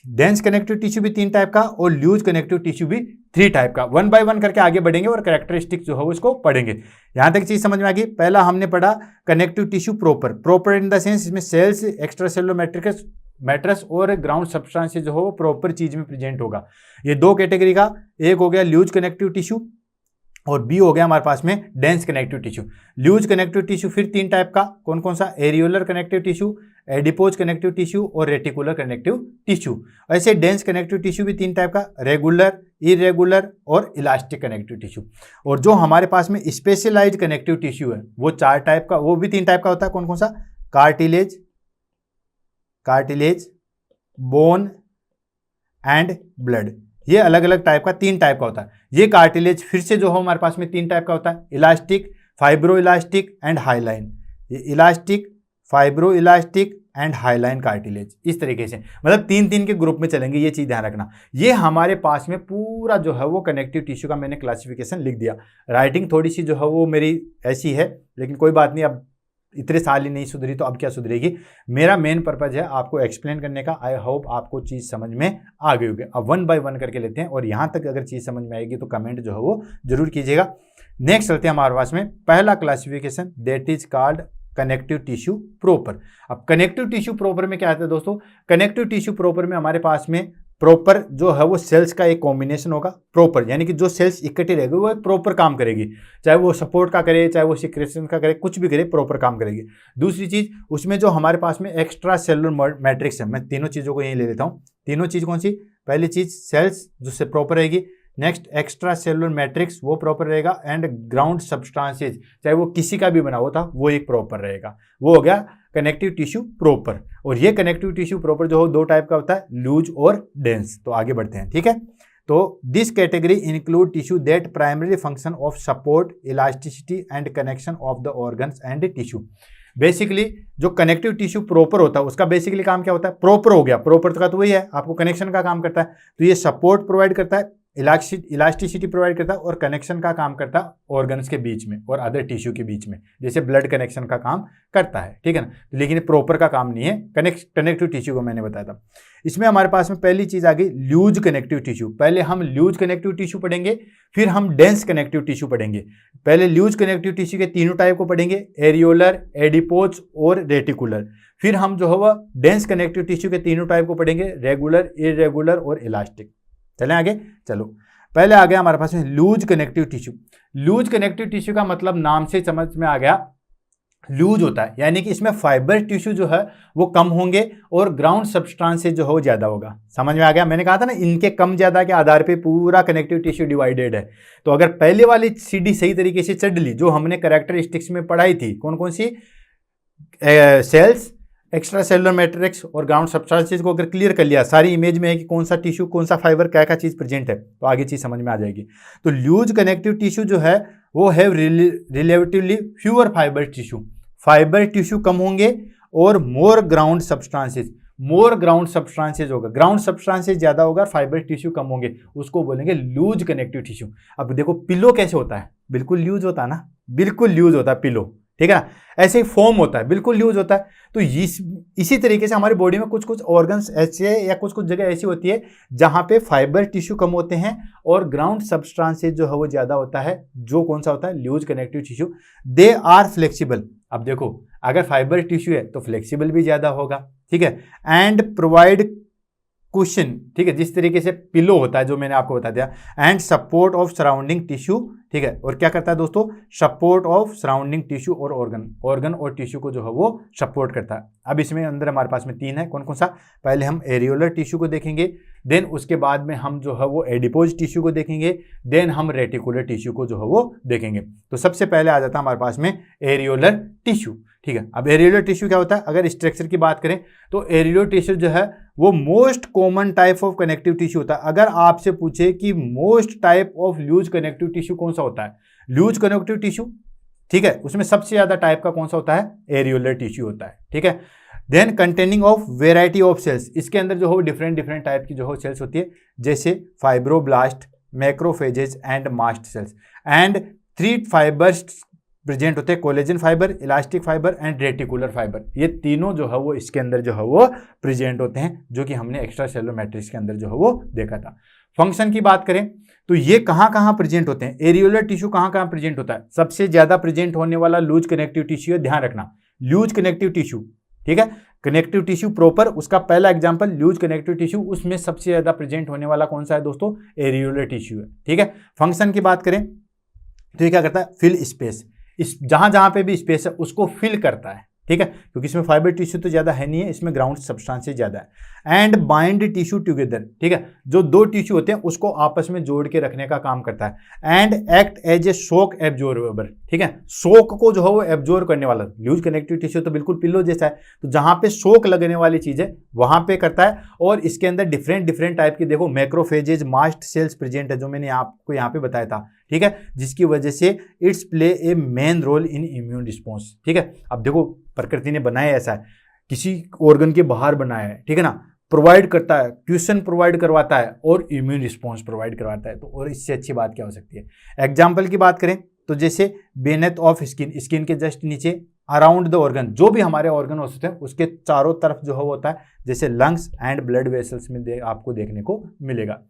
डेंस कनेक्टिव टिश्यू भी 3 टाइप का और ल्यूज कनेक्टिव टिश्यू भी 3 टाइप का। 1 बाय 1 करके आगे बढ़ेंगे और कैरेक्टरिस्टिक जो है उसको पढ़ेंगे। यहां तक चीज समझ में आ गई। पहला हमने पढ़ा connective tissue proper in the sense इसमें सेल्स, एक्स्ट्रा सेलुलर मैट्रिक्स और ग्राउंड सब्सटेंस जो हो वो प्रॉपर चीज में प्रेजेंट होगा। ये 2 कैटेगरी का, एक हो गया ल्यूज कनेक्टिव टिश्यू और बी हो गया हमारे पास में dense connective tissue. ल्यूज connective tissue फिर 3 टाइप का, कौन कौन सा, areolar connective tissue, adipose connective tissue और रेटिकुलर कनेक्टिव टिश्यू। ऐसे डेंस कनेक्टिव टिश्यू भी 3 टाइप का, रेगुलर, इरेगुलर और इलास्टिक कनेक्टिव टिश्यू। और जो हमारे पास में स्पेशलाइज्ड कनेक्टिव टिश्यू है वो 4 टाइप का, वो भी 3 टाइप का होता है, कौन कौन सा, कार्टिलेज, बोन एंड ब्लड। ये अलग अलग टाइप का 3 टाइप का होता है। ये कार्टिलेज फिर से जो हो हमारे पास में 3 टाइप का होता है, elastic, fibro elastic and hyaline. ये elastic, fibro elastic and hyaline cartilage, इस तरीके से मतलब 3-3 के ग्रुप में चलेंगे, ये चीज ध्यान रखना। ये हमारे पास में पूरा जो है वो कनेक्टिव टिश्यू का मैंने क्लासिफिकेशन लिख दिया। राइटिंग थोड़ी सी जो है वो मेरी ऐसी है, लेकिन कोई बात नहीं, अब इतने साल ही नहीं सुधरी तो अब क्या सुधरेगी। मेरा मेन पर्पज है आपको एक्सप्लेन करने का। आई होप आपको चीज़ समझ में आ गई होगी। अब 1 बाय 1 करके लेते हैं और यहाँ तक अगर चीज़ समझ में आएगी तो कमेंट जो है वो जरूर कीजिएगा। नेक्स्ट चलते हैं हमारे पास में पहला classification, that is called connective tissue proper. अब कनेक्टिव टिश्यू प्रॉपर में क्या आता है दोस्तों, कनेक्टिव टिश्यू प्रॉपर में हमारे पास में प्रॉपर जो है वो सेल्स का एक कॉम्बिनेशन होगा। प्रॉपर यानी कि जो सेल्स इकट्ठी रहेगी वो एक प्रॉपर काम करेगी, चाहे वो सपोर्ट का करे, चाहे वो सिक्रेशन का करे, कुछ भी करे प्रॉपर काम करेगी। दूसरी चीज उसमें जो हमारे पास में एक्स्ट्रा सेलुलर मैट्रिक्स है, मैं तीनों चीजों को यहीं ले लेता हूँ। तीनों चीज कौन सी, पहली चीज सेल्स जो प्रॉपर रहेगी, नेक्स्ट एक्स्ट्रा सेलुलर मैट्रिक्स वो प्रॉपर रहेगा, एंड ग्राउंड सब्सटेंसेज चाहे वो किसी का भी बना हुआ था वो एक प्रॉपर रहेगा। वो हो गया कनेक्टिव टिश्यू प्रॉपर। और ये कनेक्टिव टिश्यू प्रॉपर जो हो 2 टाइप का होता है, लूज और डेंस। तो आगे बढ़ते हैं, ठीक है। तो this category include tissue that primary function of support, elasticity and connection of the organs and tissue. Basically जो कनेक्टिव टिश्यू प्रॉपर होता है उसका बेसिकली काम क्या होता है, प्रॉपर हो गया, प्रॉपर का तो वही है, आपको कनेक्शन का काम करता है। तो ये सपोर्ट प्रोवाइड करता है, इलास्टिसिटी प्रोवाइड करता है और कनेक्शन का काम करता है ऑर्गन्स के बीच में और अदर टिश्यू के बीच में, जैसे ब्लड कनेक्शन का काम करता है, ठीक है ना। लेकिन प्रॉपर का काम नहीं है कनेक्टिव टिश्यू को मैंने बताया था। इसमें हमारे पास में पहली चीज आ गई ल्यूज कनेक्टिव टिश्यू। पहले हम ल्यूज कनेक्टिव टिश्यू पढ़ेंगे, फिर हम डेंस कनेक्टिव टिश्यू पढ़ेंगे। पहले ल्यूज कनेक्टिव टिश्यू के 3 टाइप को पढ़ेंगे, एरियोलर, एडिपोज और रेटिकुलर। फिर हम जो है वह डेंस कनेक्टिव टिश्यू के 3 टाइप को पढ़ेंगे, रेगुलर, इरेगुलर और इलास्टिक। चलें आगे, चलो पहले आ गया हमारे पास में loose connective tissue. Loose connective tissue का मतलब नाम से समझ में आ गया, लूज होता है यानी कि इसमें फाइबर टिश्यू जो है वो कम होंगे और ग्राउंड सब्सटेंस जो है वो ज्यादा होगा। समझ में आ गया, मैंने कहा था ना इनके कम ज्यादा के आधार पे पूरा कनेक्टिव टिश्यू डिवाइडेड है। तो अगर पहले वाली सीढ़ी सही तरीके से चढ़ ली जो हमने कैरेक्टरिस्टिक्स में पढ़ाई थी, कौन कौन सी, सेल्स, एक्स्ट्रा सेलुलर मैट्रिक्स और ग्राउंड सब्सटेंसेस को अगर क्लियर कर लिया, सारी इमेज में है कि कौन सा टिश्यू, कौन सा फाइबर, क्या क्या चीज प्रेजेंट है, तो आगे चीज समझ में आ जाएगी। तो लूज कनेक्टिव टिश्यू जो है वो है relatively fewer fibre tissue. Fibre tissue कम होंगे और मोर ग्राउंड सब्सटेंसेस होगा। ग्राउंड सब्सटेंसेस ज्यादा होगा, फाइबर टिश्यू कम होंगे, उसको बोलेंगे लूज कनेक्टिव टिश्यू। अब देखो पिलो कैसे होता है, बिल्कुल लूज होता है ना, बिल्कुल लूज होता है पिलो, ठीक है ना। ऐसे ही फॉर्म होता है, बिल्कुल लूज होता है। तो इसी तरीके से हमारी बॉडी में कुछ कुछ ऑर्गन्स ऐसे या कुछ कुछ जगह ऐसी होती है जहां पे फाइबर टिश्यू कम होते हैं और ग्राउंड सब्सटेंसेस जो है वो ज्यादा होता है, जो कौन सा होता है, loose connective tissue. They are flexible. अब देखो अगर फाइबर टिश्यू है तो फ्लेक्सिबल भी ज्यादा होगा, ठीक है, एंड प्रोवाइड कुशन, ठीक है, जिस तरीके से पिलो होता है जो मैंने आपको बता दिया, and support of surrounding tissue, ठीक है, और क्या करता है दोस्तों, सपोर्ट ऑफ सराउंडिंग टिश्यू और ऑर्गन और टिश्यू को जो है वो सपोर्ट करता है। अब इसमें अंदर हमारे पास में 3 है, कौन कौन सा, पहले हम एरियोलर टिश्यू को देखेंगे, देन उसके बाद में हम जो है वो एडिपोज टिश्यू को देखेंगे, देन हम रेटिकुलर टिश्यू को जो है वो देखेंगे। तो सबसे पहले आ जाता है हमारे पास में एरियोलर टिश्यू, ठीक है। अब एरियोलर टिश्यू क्या होता है, अगर स्ट्रक्चर की बात करें तो एरियोलर टिश्यू जो है वो most common type of connective tissue होता है। अगर आपसे पूछे कि most type of loose connective tissue कौन सा होता है, लूज कनेक्टिव टिश्यू, ठीक है, उसमें सबसे ज्यादा टाइप का कौन सा होता है, एरियोलर टिश्यू होता है, ठीक है। Then containing of variety of cells, इसके अंदर जो हो डिफरेंट डिफरेंट टाइप की जो हो सेल्स होती है, जैसे fibroblast, macrophages and mast cells, and 3 fibres present होते हैं, collagen fibre, elastic fibre and reticular fibre. ये तीनों जो है वो इसके अंदर जो है वो प्रेजेंट होते हैं, जो कि हमने एक्स्ट्रा सेलुलर मैट्रिक्स के अंदर जो है वो देखा था। फंक्शन की बात करें तो ये कहाँ कहाँ प्रेजेंट होते हैं, एरियोलर टिश्यू कहाँ कहाँ प्रेजेंट होता है, सबसे ज्यादा प्रेजेंट होने वाला लूज कनेक्टिव टिश्यू है, ध्यान रखना, लूज कनेक्टिव टिश्यू, ठीक है। कनेक्टिव टिश्यू प्रॉपर, उसका पहला एग्जांपल लूज कनेक्टिव टिश्यू, उसमें सबसे ज्यादा प्रेजेंट होने वाला कौन सा है दोस्तों, एरियोलर टिश्यू है, ठीक है। फंक्शन की बात करें तो ये क्या करता है, फिल स्पेस, इस जहां जहां पे भी स्पेस है उसको फिल करता है, ठीक है, क्योंकि इसमें फाइबर टिश्यू तो ज्यादा है नहीं है, इसमें ग्राउंड सब्सटेंस ज्यादा है। एंड बाइंड टिश्यू टुगेदर, ठीक है, जो 2 टिश्यू होते हैं उसको आपस में जोड़ के रखने का काम करता है। And act as a shock absorber, ठीक है, शॉक को जो है वो एब्जॉर्ब करने वाला, लूज कनेक्टिव टिश्यू तो बिल्कुल पिल्लो जैसा है, तो जहां पे शॉक लगने वाली चीज है वहां पे करता है। और इसके अंदर डिफरेंट डिफरेंट टाइप की देखो मैक्रोफेजेज, मास्ट सेल्स प्रेजेंट है, जो मैंने आपको यहाँ पे बताया था, ठीक है, जिसकी वजह से it's play a main role in immune response, ठीक है। अब देखो प्रकृति ने बनाया ऐसा है, किसी ऑर्गन के बाहर बनाया है, ठीक है ना, प्रोवाइड करता है, ट्यूशन प्रोवाइड करवाता है और इम्यून रिस्पॉन्स प्रोवाइड करवाता है, तो और इससे अच्छी बात क्या हो सकती है। एग्जाम्पल की बात करें तो जैसे बेनेथ ऑफ स्किन, स्किन के जस्ट नीचे, अराउंड द ऑर्गन, जो भी हमारे ऑर्गन होते हैं उसके चारों तरफ जो होता है, जैसे लंग्स एंड ब्लड वेसल्स में आपको देखने को मिलेगा।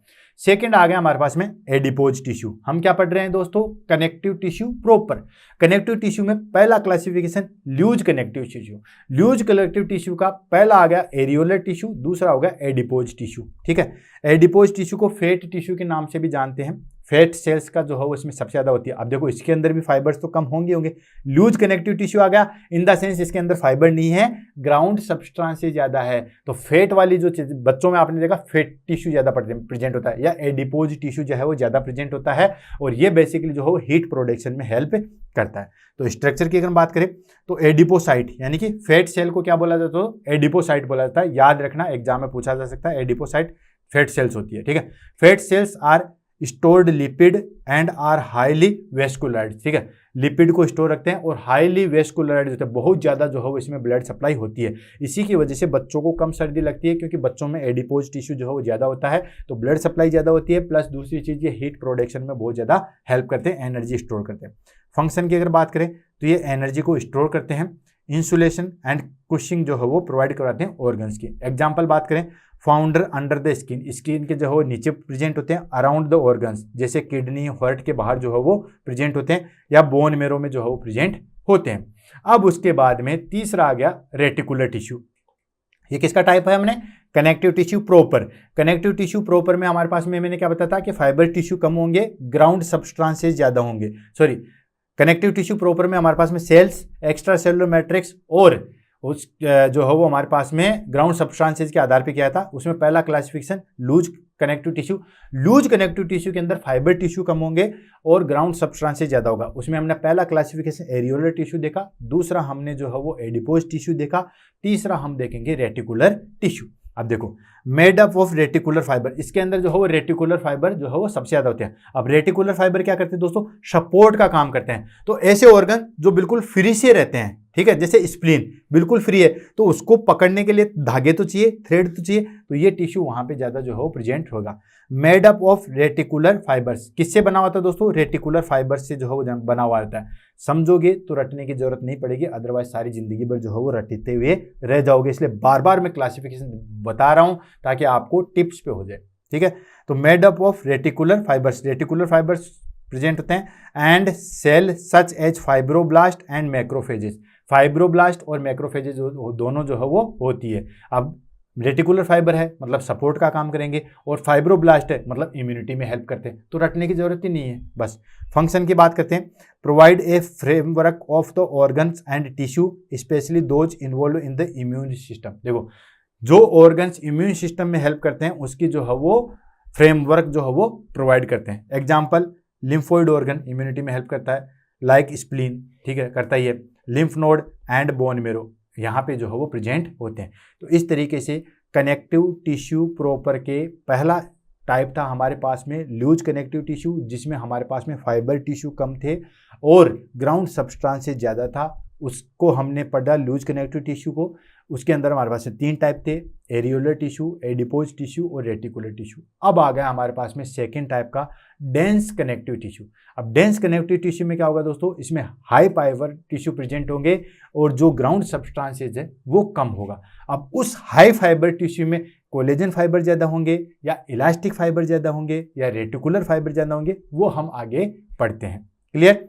सेकंड आ गया हमारे पास में एडिपोज टिश्यू। हम क्या पढ़ रहे हैं दोस्तों, connective tissue proper. Connective tissue में पहला classification loose connective tissue, loose connective tissue का पहला आ गया एरियोलर टिश्यू, दूसरा हो गया एडिपोज टिश्यू, ठीक है। एडिपोज टिश्यू को फैट टिश्यू के नाम से भी जानते हैं, फैट सेल्स का जो है वो इसमें सबसे ज्यादा होती है। अब देखो इसके अंदर भी फाइबर्स तो कम होंगे। लूज कनेक्टिव टिश्यू आ गया इन द सेंस इसके अंदर फाइबर नहीं है, ग्राउंड सब्सटेंस से ज्यादा है, तो फैट वाली जो चीज बच्चों में आपने देखा फैट टिश्यू ज्यादा प्रेजेंट होता है, या एडिपोज टिश्यू जो है वो ज्यादा प्रेजेंट होता है, और ये बेसिकली जो है वो हीट प्रोडक्शन में हेल्प करता है। तो स्ट्रक्चर की अगर बात करें तो एडिपोसाइट यानी कि फैट सेल को क्या बोला जाता है, तो एडिपोसाइट बोला जाता है, याद रखना एग्जाम में पूछा जा सकता है, एडिपोसाइट फैट सेल्स होती है, ठीक है। Fat cells are stored lipid and are highly vascularised, ठीक है, लिपिड को स्टोर रखते हैं और हाईली वेस्कुलराइज्ड होते हैं, बहुत ज्यादा जो है वो इसमें ब्लड सप्लाई होती है। इसी की वजह से बच्चों को कम सर्दी लगती है, क्योंकि बच्चों में एडिपोज टिश्यू जो है वो ज्यादा होता है, तो ब्लड सप्लाई ज्यादा होती है, प्लस दूसरी चीज ये हीट प्रोडक्शन में बहुत ज्यादा हेल्प करते हैं, एनर्जी स्टोर करते हैं। फंक्शन की अगर बात करें तो ये एनर्जी को स्टोर करते हैं, इंसुलेशन एंड कुशिंग जो है वो प्रोवाइड करवाते हैं ऑर्गन्स की। एग्जाम्पल बात करें, founder under the skin, skin के जो है वो नीचे प्रेजेंट होते हैं, अराउंड द ऑर्गन्स जैसे किडनी, हार्ट के बाहर जो है वो प्रेजेंट होते हैं, या बोन मेरो में जो है वो प्रेजेंट होते हैं। अब उसके बाद में तीसरा आ गया रेटिकुलर टिश्यू। ये किसका टाइप है, हमने connective tissue proper. Connective tissue proper में हमारे पास में मैंने क्या बताया था कि फाइबर टिश्यू कम होंगे, ग्राउंड सब्सटेंसेस ज्यादा होंगे। सॉरी, कनेक्टिव टिश्यू प्रॉपर में हमारे पास में सेल्स, एक्स्ट्रा सेलुलर मैट्रिक्स और उस जो है वो हमारे पास में ग्राउंड सब्सटेंसेस के आधार पे किया था। उसमें पहला classification loose connective tissue. Loose connective tissue के अंदर फाइबर टिश्यू कम होंगे और ग्राउंड सब्सटेंसेस ज्यादा होगा। उसमें हमने पहला क्लासिफिकेशन एरियोलर टिश्यू देखा, दूसरा हमने जो है वो एडिपोज टिश्यू देखा, तीसरा हम देखेंगे रेटिकुलर टिश्यू। अब देखो made up of reticular fibre, इसके अंदर जो है वो रेटिकुलर फाइबर जो है वो सबसे ज्यादा होते हैं। अब रेटिकुलर फाइबर क्या करते हैं दोस्तों, सपोर्ट का काम करते हैं। तो ऐसे ऑर्गन जो बिल्कुल फ्री से रहते हैं, ठीक है, जैसे स्प्लीन बिल्कुल फ्री है, तो उसको पकड़ने के लिए धागे तो चाहिए, थ्रेड तो चाहिए, तो ये टिश्यू वहां पे ज्यादा जो है वो प्रेजेंट होगा। Made up of reticular fibres, किससे बना हुआ था दोस्तों, रेटिकुलर फाइबर्स से जो है वो बना हुआ रहता है। समझोगे तो रटने की जरूरत नहीं पड़ेगी, अदरवाइज सारी जिंदगी भर जो है वो रटते हुए रह जाओगे। इसलिए बार बार मैं क्लासिफिकेशन बता रहा हूं ताकि आपको टिप्स पे हो जाए, ठीक है। तो made up of reticular fibres, reticular fibres present होते हैं and cell such as fibroblast and macrophages. Fibroblast और मैक्रोफेजेस दोनों जो है वो होती है। अब रेटिकुलर फाइबर है मतलब सपोर्ट का काम करेंगे, और फाइब्रोब्लास्ट है मतलब इम्यूनिटी में हेल्प करते हैं। तो रटने की जरूरत ही नहीं है। बस फंक्शन की बात करते हैं। Provide a framework of the organs and tissue specially those involve in the immune system. देखो जो ऑर्गन्स इम्यून सिस्टम में हेल्प करते हैं उसकी जो है वो फ्रेमवर्क जो है वो प्रोवाइड करते हैं। एग्जाम्पल लिम्फोइड ऑर्गन इम्यूनिटी में हेल्प करता है, लाइक स्प्लीन, ठीक है, करता ही है। Lymph node and bone marrow यहाँ पे जो है वो प्रेजेंट होते हैं। तो इस तरीके से कनेक्टिव टिश्यू प्रॉपर के पहला टाइप था हमारे पास में लूज कनेक्टिव टिश्यू, जिसमें हमारे पास में फाइबर टिश्यू कम थे और ग्राउंड सब्सटेंस ज़्यादा था, उसको हमने पढ़ा लूज कनेक्टिव टिश्यू को। उसके अंदर हमारे पास में 3 टाइप थे, एरियोलर टिश्यू, एडिपोज टिश्यू और रेटिकुलर टिश्यू। अब आ गया हमारे पास में सेकेंड टाइप का डेंस कनेक्टिव टिश्यू। अब डेंस कनेक्टिव टिश्यू में क्या होगा दोस्तों, इसमें हाई फाइबर टिश्यू प्रेजेंट होंगे और जो ग्राउंड सब्सटेंसेज है वो कम होगा। अब उस हाई फाइबर टिश्यू में कोलेजन फाइबर ज़्यादा होंगे या इलास्टिक फाइबर ज़्यादा होंगे या रेटिकुलर फाइबर ज़्यादा होंगे, वो हम आगे पढ़ते हैं। क्लियर।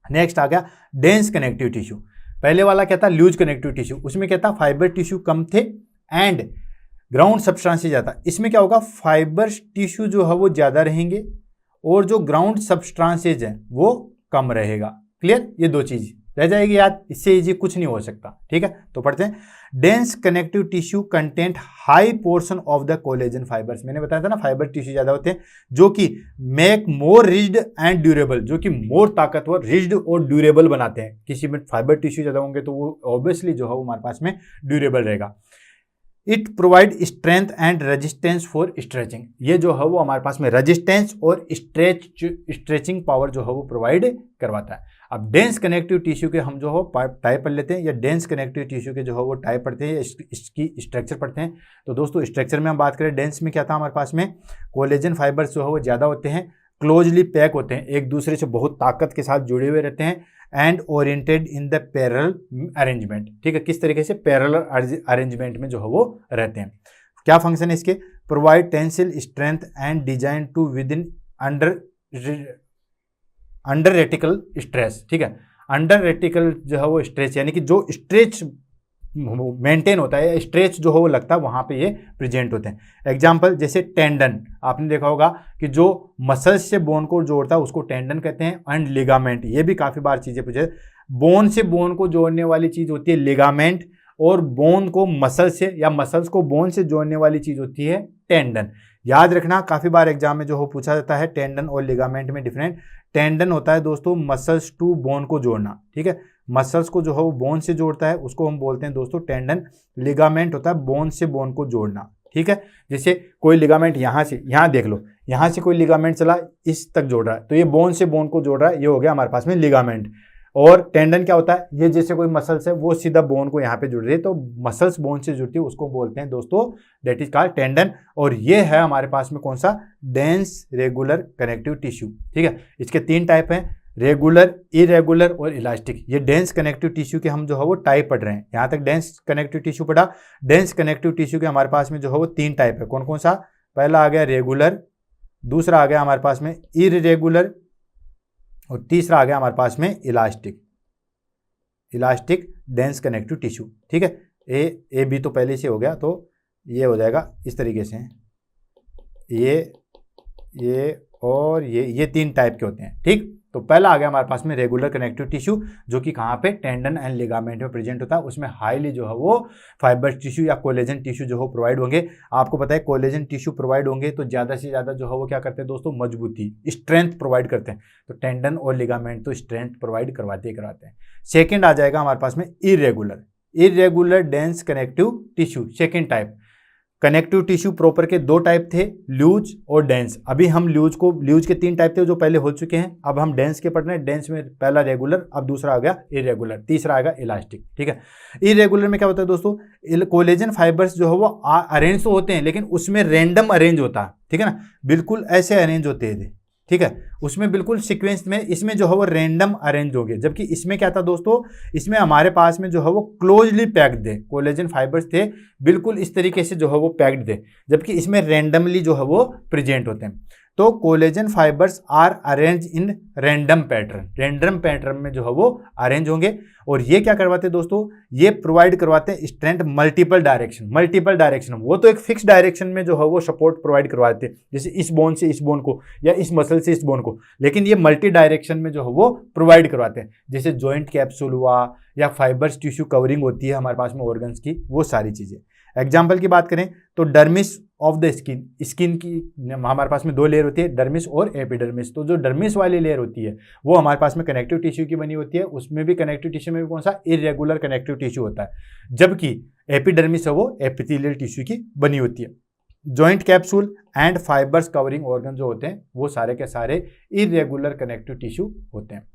नेक्स्ट आ गया डेंस कनेक्टिव टिश्यू। पहले वाला क्या था, लूज कनेक्टिव टिश्यू, उसमें क्या था, फाइबर टिश्यू कम थे एंड ग्राउंड सब्सटेंस ज़्यादा। इसमें क्या होगा, फाइबर टिश्यू जो है वो ज़्यादा रहेंगे और जो ग्राउंड सब्सटेंसेज है वो कम रहेगा। क्लियर, ये 2 चीज़ रह जाएगी याद, इससे इजी कुछ नहीं हो सकता। ठीक है, तो पढ़ते हैं। Dense connective tissue content high portion of the collagen fibres. मैंने बताया था ना फाइबर टिश्यू ज़्यादा होते हैं जो कि make more rigid and durable, जो कि मोर ताकतवर, रिज्ड और ड्यूरेबल बनाते हैं। किसी में फाइबर टिश्यू ज़्यादा होंगे तो वो ऑब्वियसली जो है वो हमारे पास में ड्यूरेबल रहेगा। It provide strength and resistance for stretching. ये जो है वो हमारे पास में रेजिस्टेंस और स्ट्रेचिंग पावर जो है वो प्रोवाइड करवाता है। अब डेंस कनेक्टिव टिश्यू के हम जो हो टाइप पढ़ लेते हैं, या डेंस कनेक्टिव टिश्यू के जो है वो टाइप पढ़ते हैं, इसकी स्ट्रक्चर पढ़ते हैं। तो दोस्तों स्ट्रक्चर में हम बात करें, डेंस में क्या था हमारे पास में, कोलेजन फाइबर्स जो है वो ज़्यादा होते हैं, क्लोजली पैक होते हैं, एक दूसरे से बहुत ताकत के साथ जुड़े हुए रहते हैं and oriented in the parallel arrangement. ठीक है, किस तरीके से पैरेलल अरेंजमेंट में जो है वो रहते हैं। क्या फंक्शन है इसके, provide tensile strength and design to within under reticle stress. ठीक है, अंडर रेटिकल जो है वो स्ट्रेच, यानी कि जो स्ट्रेच मेंटेन होता है, स्ट्रेच जो है वो लगता है वहाँ पे ये प्रेजेंट होते हैं। एग्जांपल जैसे टेंडन, आपने देखा होगा कि जो मसल्स से बोन को जोड़ता है उसको टेंडन कहते हैं। एंड लिगामेंट, ये भी काफ़ी बार चीज़ें पूछे, बोन से बोन को जोड़ने वाली चीज़ होती है लिगामेंट, और बोन को मसल से या मसल्स को बोन से जोड़ने वाली चीज़ होती है टेंडन। याद रखना, काफ़ी बार एग्जाम में जो हो पूछा जाता है टेंडन और लिगामेंट में डिफरेंट। टेंडन होता है दोस्तों मसल्स टू बोन को जोड़ना, ठीक है, मसल्स को जो है वो बोन से जोड़ता है, उसको हम बोलते हैं दोस्तों टेंडन। लिगामेंट होता है बोन से बोन को जोड़ना। ठीक है, जैसे कोई लिगामेंट यहाँ से, यहाँ देख लो, यहाँ से कोई लिगामेंट चला इस तक जोड़ रहा है, तो ये बोन से बोन को जोड़ रहा है, ये हो गया हमारे पास में लिगामेंट। और टेंडन क्या होता है, ये जैसे कोई मसल्स है वो सीधा बोन को यहाँ पे जुड़ रही है, तो मसल्स बोन से जुड़ती है, उसको बोलते हैं दोस्तों दैट इज कॉल्ड टेंडन। और ये है हमारे पास में कौन सा, डेंस रेगुलर कनेक्टिव टिश्यू। ठीक है, इसके 3 टाइप हैं, रेगुलर, इरेगुलर और इलास्टिक। ये डेंस कनेक्टिव टिश्यू के हम जो है वो टाइप पढ़ रहे हैं। यहाँ तक डेंस कनेक्टिव टिश्यू पढ़ा। डेंस कनेक्टिव टिश्यू के हमारे पास में जो है वो 3 टाइप है। कौन कौन सा, पहला आ गया रेगुलर, दूसरा आ गया हमारे पास में इरेगुलर, और तीसरा आ गया हमारे पास में elastic. Elastic dense connective tissue. ठीक है, ए बी तो पहले से हो गया, तो ये हो जाएगा इस तरीके से, ये और ये 3 टाइप के होते हैं। ठीक, तो पहला आ गया हमारे पास में रेगुलर कनेक्टिव टिश्यू, जो कि कहाँ पे, टेंडन एंड लिगामेंट में प्रेजेंट होता है। उसमें हाईली जो है वो फाइबर टिश्यू या कोलेजन टिश्यू जो है प्रोवाइड होंगे। आपको पता है कोलेजन टिश्यू प्रोवाइड होंगे तो ज़्यादा से ज़्यादा जो है वो क्या करते हैं दोस्तों, मजबूती, स्ट्रेंथ प्रोवाइड करते हैं। तो टेंडन और लिगामेंट तो स्ट्रेंथ प्रोवाइड करवाते हैं। सेकेंड आ जाएगा हमारे पास में irregular dense connective tissue. Second type, connective tissue proper के 2 टाइप थे, लूज और डेंस। अभी हम लूज के 3 टाइप थे जो पहले हो चुके हैं, अब हम डेंस के पढ़ रहे हैं। डेंस में पहला रेगुलर, अब दूसरा आ गया इरेगुलर, तीसरा आएगा इलास्टिक। ठीक है, इरेगुलर में क्या होता है दोस्तों, कोलेजन फाइबर्स जो है वो अरेंज तो होते हैं लेकिन उसमें रैंडम अरेंज होता है। ठीक है ना, बिल्कुल ऐसे अरेंज होते हैं। ठीक है, उसमें बिल्कुल सीक्वेंस में, इसमें जो है वो रैंडम अरेंज हो गए। जबकि इसमें क्या था दोस्तों, इसमें हमारे पास में जो है वो क्लोजली पैक्ड थे, कोलेजन फाइबर्स थे बिल्कुल इस तरीके से जो है वो पैक्ड थे, जबकि इसमें रैंडमली जो है वो प्रेजेंट होते हैं। तो collagen fibres are arrange in random pattern, random pattern में जो है वो अरेंज होंगे। और ये क्या करवाते हैं दोस्तों, ये प्रोवाइड करवाते हैं strength multiple direction, multiple direction. वो तो एक फिक्स डायरेक्शन में जो है वो सपोर्ट प्रोवाइड करवाते हैं, जैसे इस बोन से इस बोन को या इस मसल से इस बोन को, लेकिन ये मल्टी डायरेक्शन में जो है वो प्रोवाइड करवाते हैं, जैसे जॉइंट कैप्सूल हुआ या फाइबर्स टिश्यू कवरिंग होती है हमारे पास में ऑर्गन्स की, वो सारी चीजें। एग्जाम्पल की बात करें तो dermis of the skin, skin की हमारे पास में दो लेयर होती है, डर्मिस और एपिडर्मिस। तो जो डर्मिस वाली लेयर होती है वो हमारे पास में कनेक्टिव टिश्यू की बनी होती है, उसमें भी कनेक्टिव टिश्यू में भी कौन सा, इरेगुलर कनेक्टिव टिश्यू होता है, जबकि एपिडर्मिस है वो एपिथेलियल टिश्यू की बनी होती है। Joint capsule and fibres covering organ जो होते हैं वो सारे के सारे इरेगुलर कनेक्टिव टिश्यू होते हैं।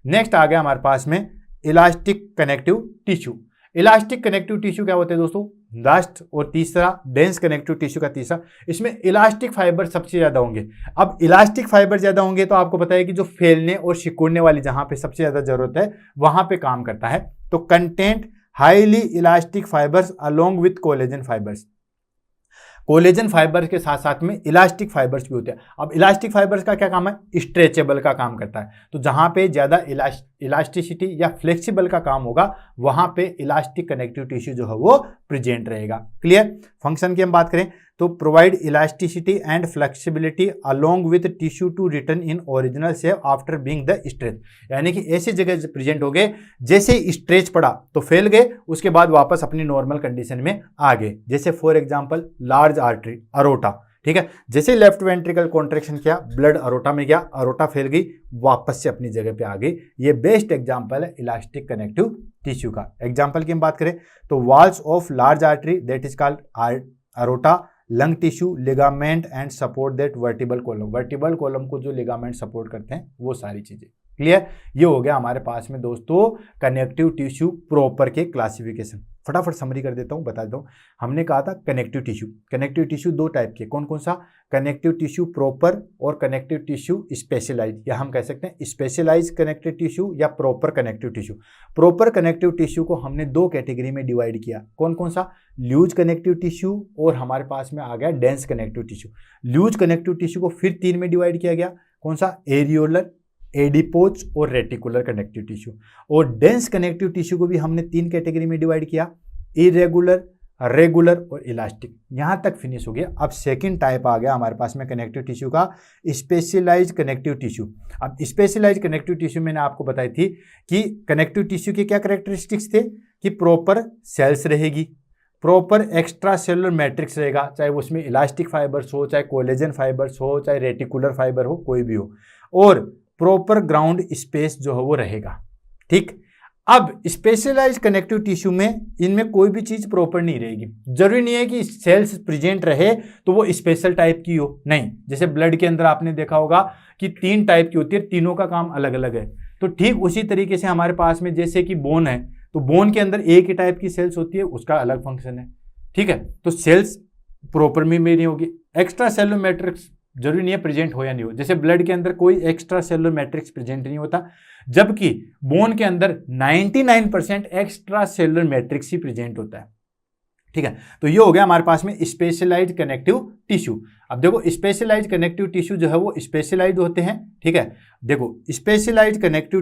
नेक्स्ट आ गया हमारे पास में elastic connective tissue. Elastic connective tissue क्या होते हैं दोस्तों, लास्ट और तीसरा डेंस कनेक्टिव टिश्यू का तीसरा, इसमें इलास्टिक फाइबर सबसे ज्यादा होंगे। अब इलास्टिक फाइबर ज्यादा होंगे तो आपको पता है कि जो फैलने और सिकुड़ने वाली जहां पे सबसे ज्यादा जरूरत है वहां पे काम करता है। तो content highly elastic fibres along with collagen fibres, collagen fibres के साथ साथ में इलास्टिक फाइबर्स भी होते हैं। अब इलास्टिक फाइबर्स का क्या काम है, स्ट्रेचेबल का काम करता है। तो जहां पे ज्यादा इलास्टिसिटी या फ्लेक्सिबल का काम होगा वहां पे इलास्टिक कनेक्टिव टिश्यू जो है वो प्रेजेंट रहेगा। क्लियर। फंक्शन की हम बात करें तो provide elasticity and flexibility along with tissue to return in original shape after being the stretch, यानी कि ऐसी जगह प्रेजेंट हो गए जैसे स्ट्रेच पड़ा तो फैल गए, उसके बाद वापस अपनी नॉर्मल कंडीशन में आ गए। जैसे for example large artery aorta, ठीक है, जैसे लेफ्ट वेंट्रिकल कॉन्ट्रैक्शन किया, ब्लड अरोटा में गया, अरोटा फैल गई, वापस से अपनी जगह पे आ गई। ये बेस्ट एग्जांपल है इलास्टिक कनेक्टिव टिश्यू का। एग्जांपल की हम बात करें तो walls of large artery that is called aorta, lung tissue, ligament and support that vertebral column, vertebral column को जो लिगामेंट सपोर्ट करते हैं वो सारी चीजें। क्लियर। ये हो गया हमारे पास में दोस्तों कनेक्टिव टिश्यू प्रॉपर के क्लासिफिकेशन। फटाफट समरी कर देता हूं, बता देता हूं। हमने कहा था कनेक्टिव टिश्यू, कनेक्टिव टिश्यू दो टाइप के, कौन कौन सा, कनेक्टिव टिश्यू प्रॉपर और कनेक्टिव टिश्यू स्पेशलाइज, या हम कह सकते हैं स्पेशलाइज कनेक्टिव टिश्यू या proper connective tissue. Proper connective tissue को हमने दो कैटेगरी में डिवाइड किया, कौन कौन सा, लूज कनेक्टिव टिश्यू और हमारे पास में आ गया dense connective tissue. Loose connective tissue को फिर तीन में डिवाइड किया गया, कौन सा, एरियोलर, एडिपोज और रेटिकुलर कनेक्टिव टिश्यू। और डेंस कनेक्टिव टिश्यू को भी हमने तीन कैटेगरी में डिवाइड किया, इरेगुलर, रेगुलर और इलास्टिक। यहां तक फिनिश हो गया। अब सेकंड टाइप आ गया हमारे पास में कनेक्टिव टिश्यू का, स्पेशलाइज्ड कनेक्टिव टिश्यू। अब स्पेशलाइज्ड कनेक्टिव टिश्यू मैंने आपको बताई थी कि कनेक्टिव टिश्यू के क्या कैरेक्टरिस्टिक्स थे कि प्रॉपर सेल्स रहेगी, प्रॉपर एक्स्ट्रा सेलुलर मैट्रिक्स रहेगा, चाहे उसमें इलास्टिक फाइबर्स हो, चाहे कोलेजन फाइबर्स हो, चाहे रेटिकुलर फाइबर हो, कोई भी हो, और प्रॉपर ग्राउंड स्पेस जो है वो रहेगा। ठीक। अब स्पेशलाइज्ड कनेक्टिव टिश्यू में इनमें कोई भी चीज प्रॉपर नहीं रहेगी। जरूरी नहीं है कि सेल्स प्रेजेंट रहे तो वो स्पेशल टाइप की हो, नहीं। जैसे ब्लड के अंदर आपने देखा होगा कि तीन टाइप की होती है, तीनों का काम अलग अलग है। तो ठीक उसी तरीके से हमारे पास में जैसे कि बोन है तो बोन के अंदर एक ही टाइप की सेल्स होती है, उसका अलग फंक्शन है। ठीक है। तो सेल्स प्रॉपर में नहीं होगी, एक्स्ट्रा सेलुलर मैट्रिक्स जरूरी नहीं है प्रेजेंट हो या नहीं हो। जैसे ब्लड के अंदर कोई एक्स्ट्रा सेलुलर मैट्रिक्स प्रेजेंट नहीं होता, जबकि बोन के अंदर 99% एक्स्ट्रा सेलुलर मैट्रिक्स ही प्रेजेंट होता है। ठीक है। तो ये हो गया हमारे पास में स्पेशलाइज्ड कनेक्टिव टिश्यू। अब देखो स्पेशलाइज्ड कनेक्टिव टिश्यू जो है वो स्पेशलाइज्ड होते हैं। ठीक है। देखो specialised connective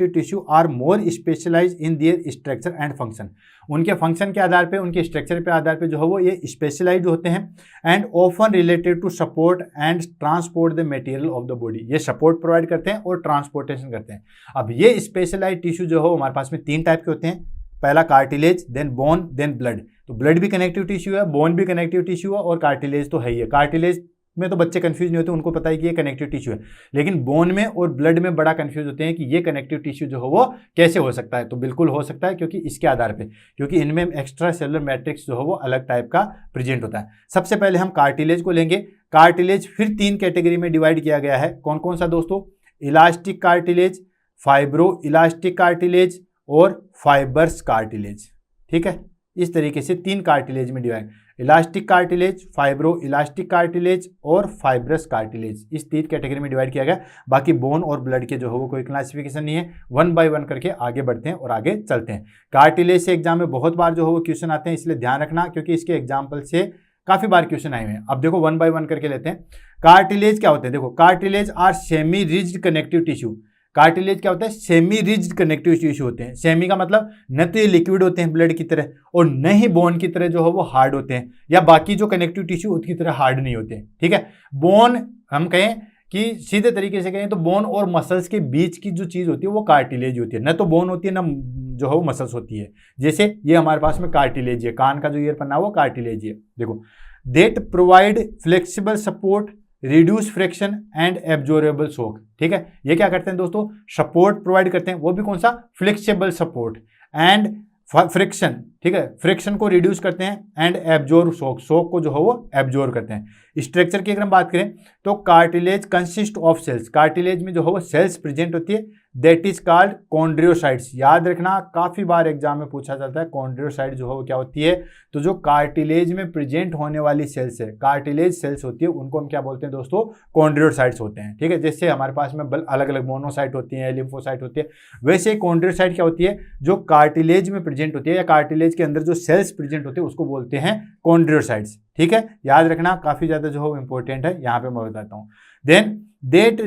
tissue are more specialised in their structure and function. उनके फंक्शन के आधार पे, उनके स्ट्रक्चर के आधार पे जो है वो ये स्पेशलाइज्ड होते हैं। And often related to support and transport the material of the body, ये सपोर्ट प्रोवाइड करते हैं और ट्रांसपोर्टेशन करते हैं। अब ये स्पेशलाइज्ड टिश्यू जो है हमारे पास में तीन टाइप के होते हैं, पहला cartilage, then bone, then blood. तो ब्लड भी कनेक्टिव टिश्यू है, बोन भी कनेक्टिव टिश्यू है और कार्टिलेज तो है ही है। कार्टिलेज में तो बच्चे कंफ्यूज नहीं होते, उनको पता है कि ये कनेक्टिव टिश्यू है, लेकिन बोन में और ब्लड में बड़ा कंफ्यूज होते हैं कि ये कनेक्टिव टिश्यू जो है वो कैसे हो सकता है। तो बिल्कुल हो सकता है, क्योंकि इसके आधार पे, क्योंकि इनमें एक्स्ट्रा सेलुलर मैट्रिक्स जो है वो अलग टाइप का प्रेजेंट होता है। सबसे पहले हम कार्टिलेज को लेंगे। कार्टिलेज फिर तीन कैटेगरी में डिवाइड किया गया है, कौन कौन सा दोस्तों, elastic cartilage, fibro elastic cartilage और फाइबर्स कार्टिलेज। ठीक है। इस तरीके से तीन कार्टिलेज में divide, elastic cartilage, fibro elastic cartilage और फाइब्रस कार्टिलेज, इस तीन कैटेगरी में डिवाइड किया गया। बाकी बोन और ब्लड के जो है वो कोई क्लासिफिकेशन नहीं है। वन बाय वन करके आगे बढ़ते हैं और आगे चलते हैं। कार्टिलेज से एग्जाम में बहुत बार जो है वो क्वेश्चन आते हैं, इसलिए ध्यान रखना, क्योंकि इसके एग्जाम्पल से काफी बार क्वेश्चन आए हुए हैं। अब देखो वन बाय वन करके लेते हैं। कार्टिलेज क्या होते हैं? देखो cartilage are semi rigid connective tissue. Cartilage क्या होता है? सेमी रिजिड कनेक्टिव टिश्यू होते हैं। सेमी का मतलब न तो ये लिक्विड होते हैं ब्लड की तरह और न ही बोन की तरह जो है वो हार्ड होते हैं, या बाकी जो कनेक्टिव टिश्यू उसकी तरह हार्ड नहीं होते हैं। ठीक है, बोन हम कहें कि सीधे तरीके से कहें तो बोन और मसल्स के बीच की जो चीज होती है वो कार्टिलेज होती है, न तो बोन होती है ना जो है वो मसल्स होती है। जैसे ये हमारे पास में कार्टिलेज है, कान का जो ईयर पन्ना है वो कार्टिलेज है। देखो, that provide flexible support, reduce friction and absorbable shock. ठीक है, ये क्या करते हैं दोस्तों? सपोर्ट प्रोवाइड करते हैं, वो भी कौन सा? Flexible support and friction. ठीक है, फ्रिक्शन को रिड्यूस करते हैं एंड एब्जॉर्ब शॉक, शॉक को जो है वो एब्जॉर्ब करते हैं। स्ट्रक्चर की अगर हम बात करें तो cartilage consist of cells, cartilage में जो है वो सेल्स प्रेजेंट होती है, दैट इज कॉल्ड कॉन्ड्रियोसाइट्स। याद रखना, काफी बार एग्जाम में पूछा जाता है कॉन्ड्रियोसाइट जो है वो क्या होती है। तो जो कार्टिलेज में प्रेजेंट होने वाली सेल्स है, कार्टिलेज सेल्स होती है, उनको हम क्या बोलते हैं दोस्तों? कॉन्ड्रियोसाइट्स होते हैं। ठीक है, जैसे हमारे पास में अलग अलग मोनोसाइट होती है, लिम्फोसाइट होती है, वैसे कॉन्ड्रियोसाइट क्या होती है? जो कार्टिलेज में प्रेजेंट होती है या कार्टिलेज के अंदर जो सेल्स प्रेजेंट होते हैं उसको बोलते हैं कॉन्ड्रियोसाइट्स। ठीक है, याद रखना, काफी ज्यादा जो है इंपॉर्टेंट है, यहाँ पे मैं बताता हूँ। Then that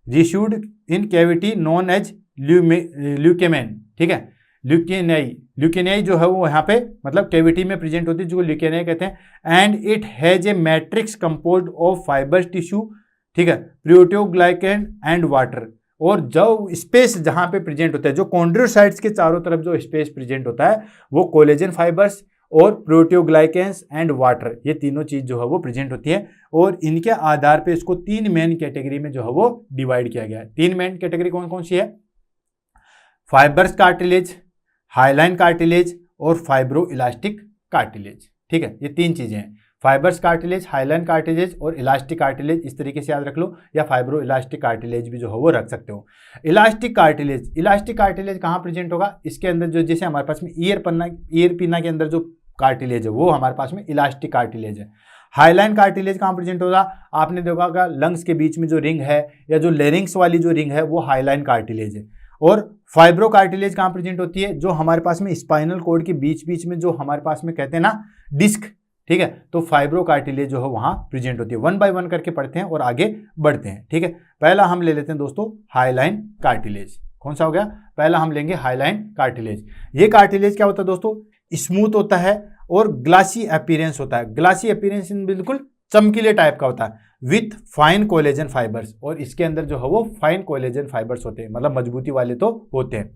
reside in cavity known as lacunae. ठीक है, ल्यूकेनियाई जो है वो यहाँ पे मतलब कैविटी में प्रेजेंट होती है, जो ल्यूकेनियाई कहते हैं। And it has a matrix composed of fibre tissue, ठीक है, प्रोटियोग्लाइकेन एंड वाटर। और जो स्पेस जहाँ पे प्रेजेंट होता है, जो कॉन्ड्रियोसाइट्स के चारों तरफ जो स्पेस प्रेजेंट होता है वो कोलेजन फाइबर्स और प्रोटियोग्लाइकेंस एंड वाटर, ये तीनों चीज जो है वो प्रेजेंट होती है। और इनके आधार पे इसको तीन मेन कैटेगरी में जो है वो डिवाइड किया गया है। तीन मेन कैटेगरी कौन कौन सी है? फाइबर्स कार्टिलेज, हाइलाइन कार्टिलेज और फाइब्रो इलास्टिक कार्टिलेज। ठीक है, ये तीन चीजें हैं, फाइबर्स कार्टिलेज, हाइलाइन कार्टिलेज और इलास्टिक कार्टिलेज। इस तरीके से याद रख लो, या फाइब्रो इलास्टिक कार्टिलेज भी जो है वो रख सकते हो। इलास्टिक कार्टिलेज कहाँ प्रेजेंट होगा? इसके अंदर जो, जैसे हमारे पास में ईयर पिना के अंदर जो कार्टिलेज है वो हमारे पास में इलास्टिक कार्टिलेज है। हाइलाइन कार्टिलेज कहाँ प्रेजेंट होगा? आपने देखा होगा लंग्स के बीच में जो रिंग है या जो लेरिंग्स वाली जो रिंग है वो हाइलाइन कार्टिलेज है। और फाइब्रो कार्टिलेज कहाँ प्रेजेंट होती है? जो हमारे पास में स्पाइनल कॉर्ड के बीच बीच में जो हमारे पास में कहते हैं ना डिस्क, ठीक है, तो फाइब्रो कार्टिलेज जो है वहां प्रेजेंट होती है। वन बाय वन करके पढ़ते हैं और आगे बढ़ते हैं। ठीक है, पहला हम ले लेते हैं दोस्तों हाइलाइन कार्टिलेज। कौन सा हो गया? पहला हम लेंगे हाइलाइन कार्टिलेज। ये कार्टिलेज क्या होता है दोस्तों? स्मूथ होता है और ग्लासी अपीयरेंस होता है। ग्लासी अपीयरेंस बिल्कुल चमकीले टाइप का होता है विथ फाइन कोलेजन फाइबर्स, और इसके अंदर जो है वो फाइन कोलेजन फाइबर्स होते हैं, मतलब मजबूती वाले तो होते हैं।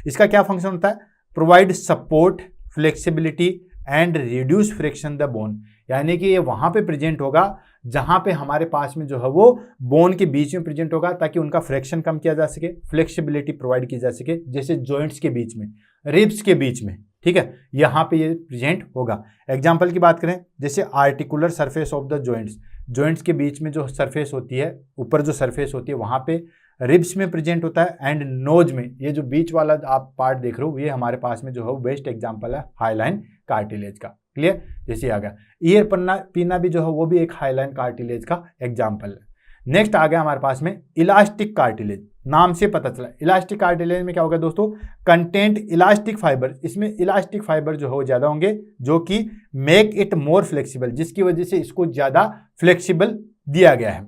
इसका क्या फंक्शन होता है? Provide support, flexibility and reduce friction the bone, यानी कि ये वहां पे प्रेजेंट होगा जहां पे हमारे पास में जो है वो बोन के बीच में प्रेजेंट होगा, ताकि उनका फ्रिक्शन कम किया जा सके, फ्लेक्सिबिलिटी प्रोवाइड की जा सके, जैसे जॉइंट्स के बीच में, रिब्स के बीच में। ठीक है, यहाँ पे ये प्रेजेंट होगा। एग्जाम्पल की बात करें, जैसे articular surface of the joints के बीच में जो सरफेस होती है, ऊपर जो सरफेस होती है वहां पे रिब्स में प्रेजेंट होता है, एंड नोज में, ये जो बीच वाला आप पार्ट देख रहे हो ये हमारे पास में जो है बेस्ट एग्जांपल है हाइलाइन कार्टिलेज का। क्लियर? जैसे आ गया ईयर पीना भी जो है वो भी एक हाइलाइन कार्टिलेज का एग्जांपल है। नेक्स्ट आ गया हमारे पास में इलास्टिक कार्टिलेज। नाम से पता चला इलास्टिक कार्टिलेज में क्या होगा दोस्तों? कंटेंट इलास्टिक फाइबर, इसमें इलास्टिक फाइबर जो है वो ज्यादा होंगे, जो कि मेक इट मोर फ्लेक्सिबल, जिसकी वजह से इसको ज्यादा फ्लेक्सिबल दिया गया है।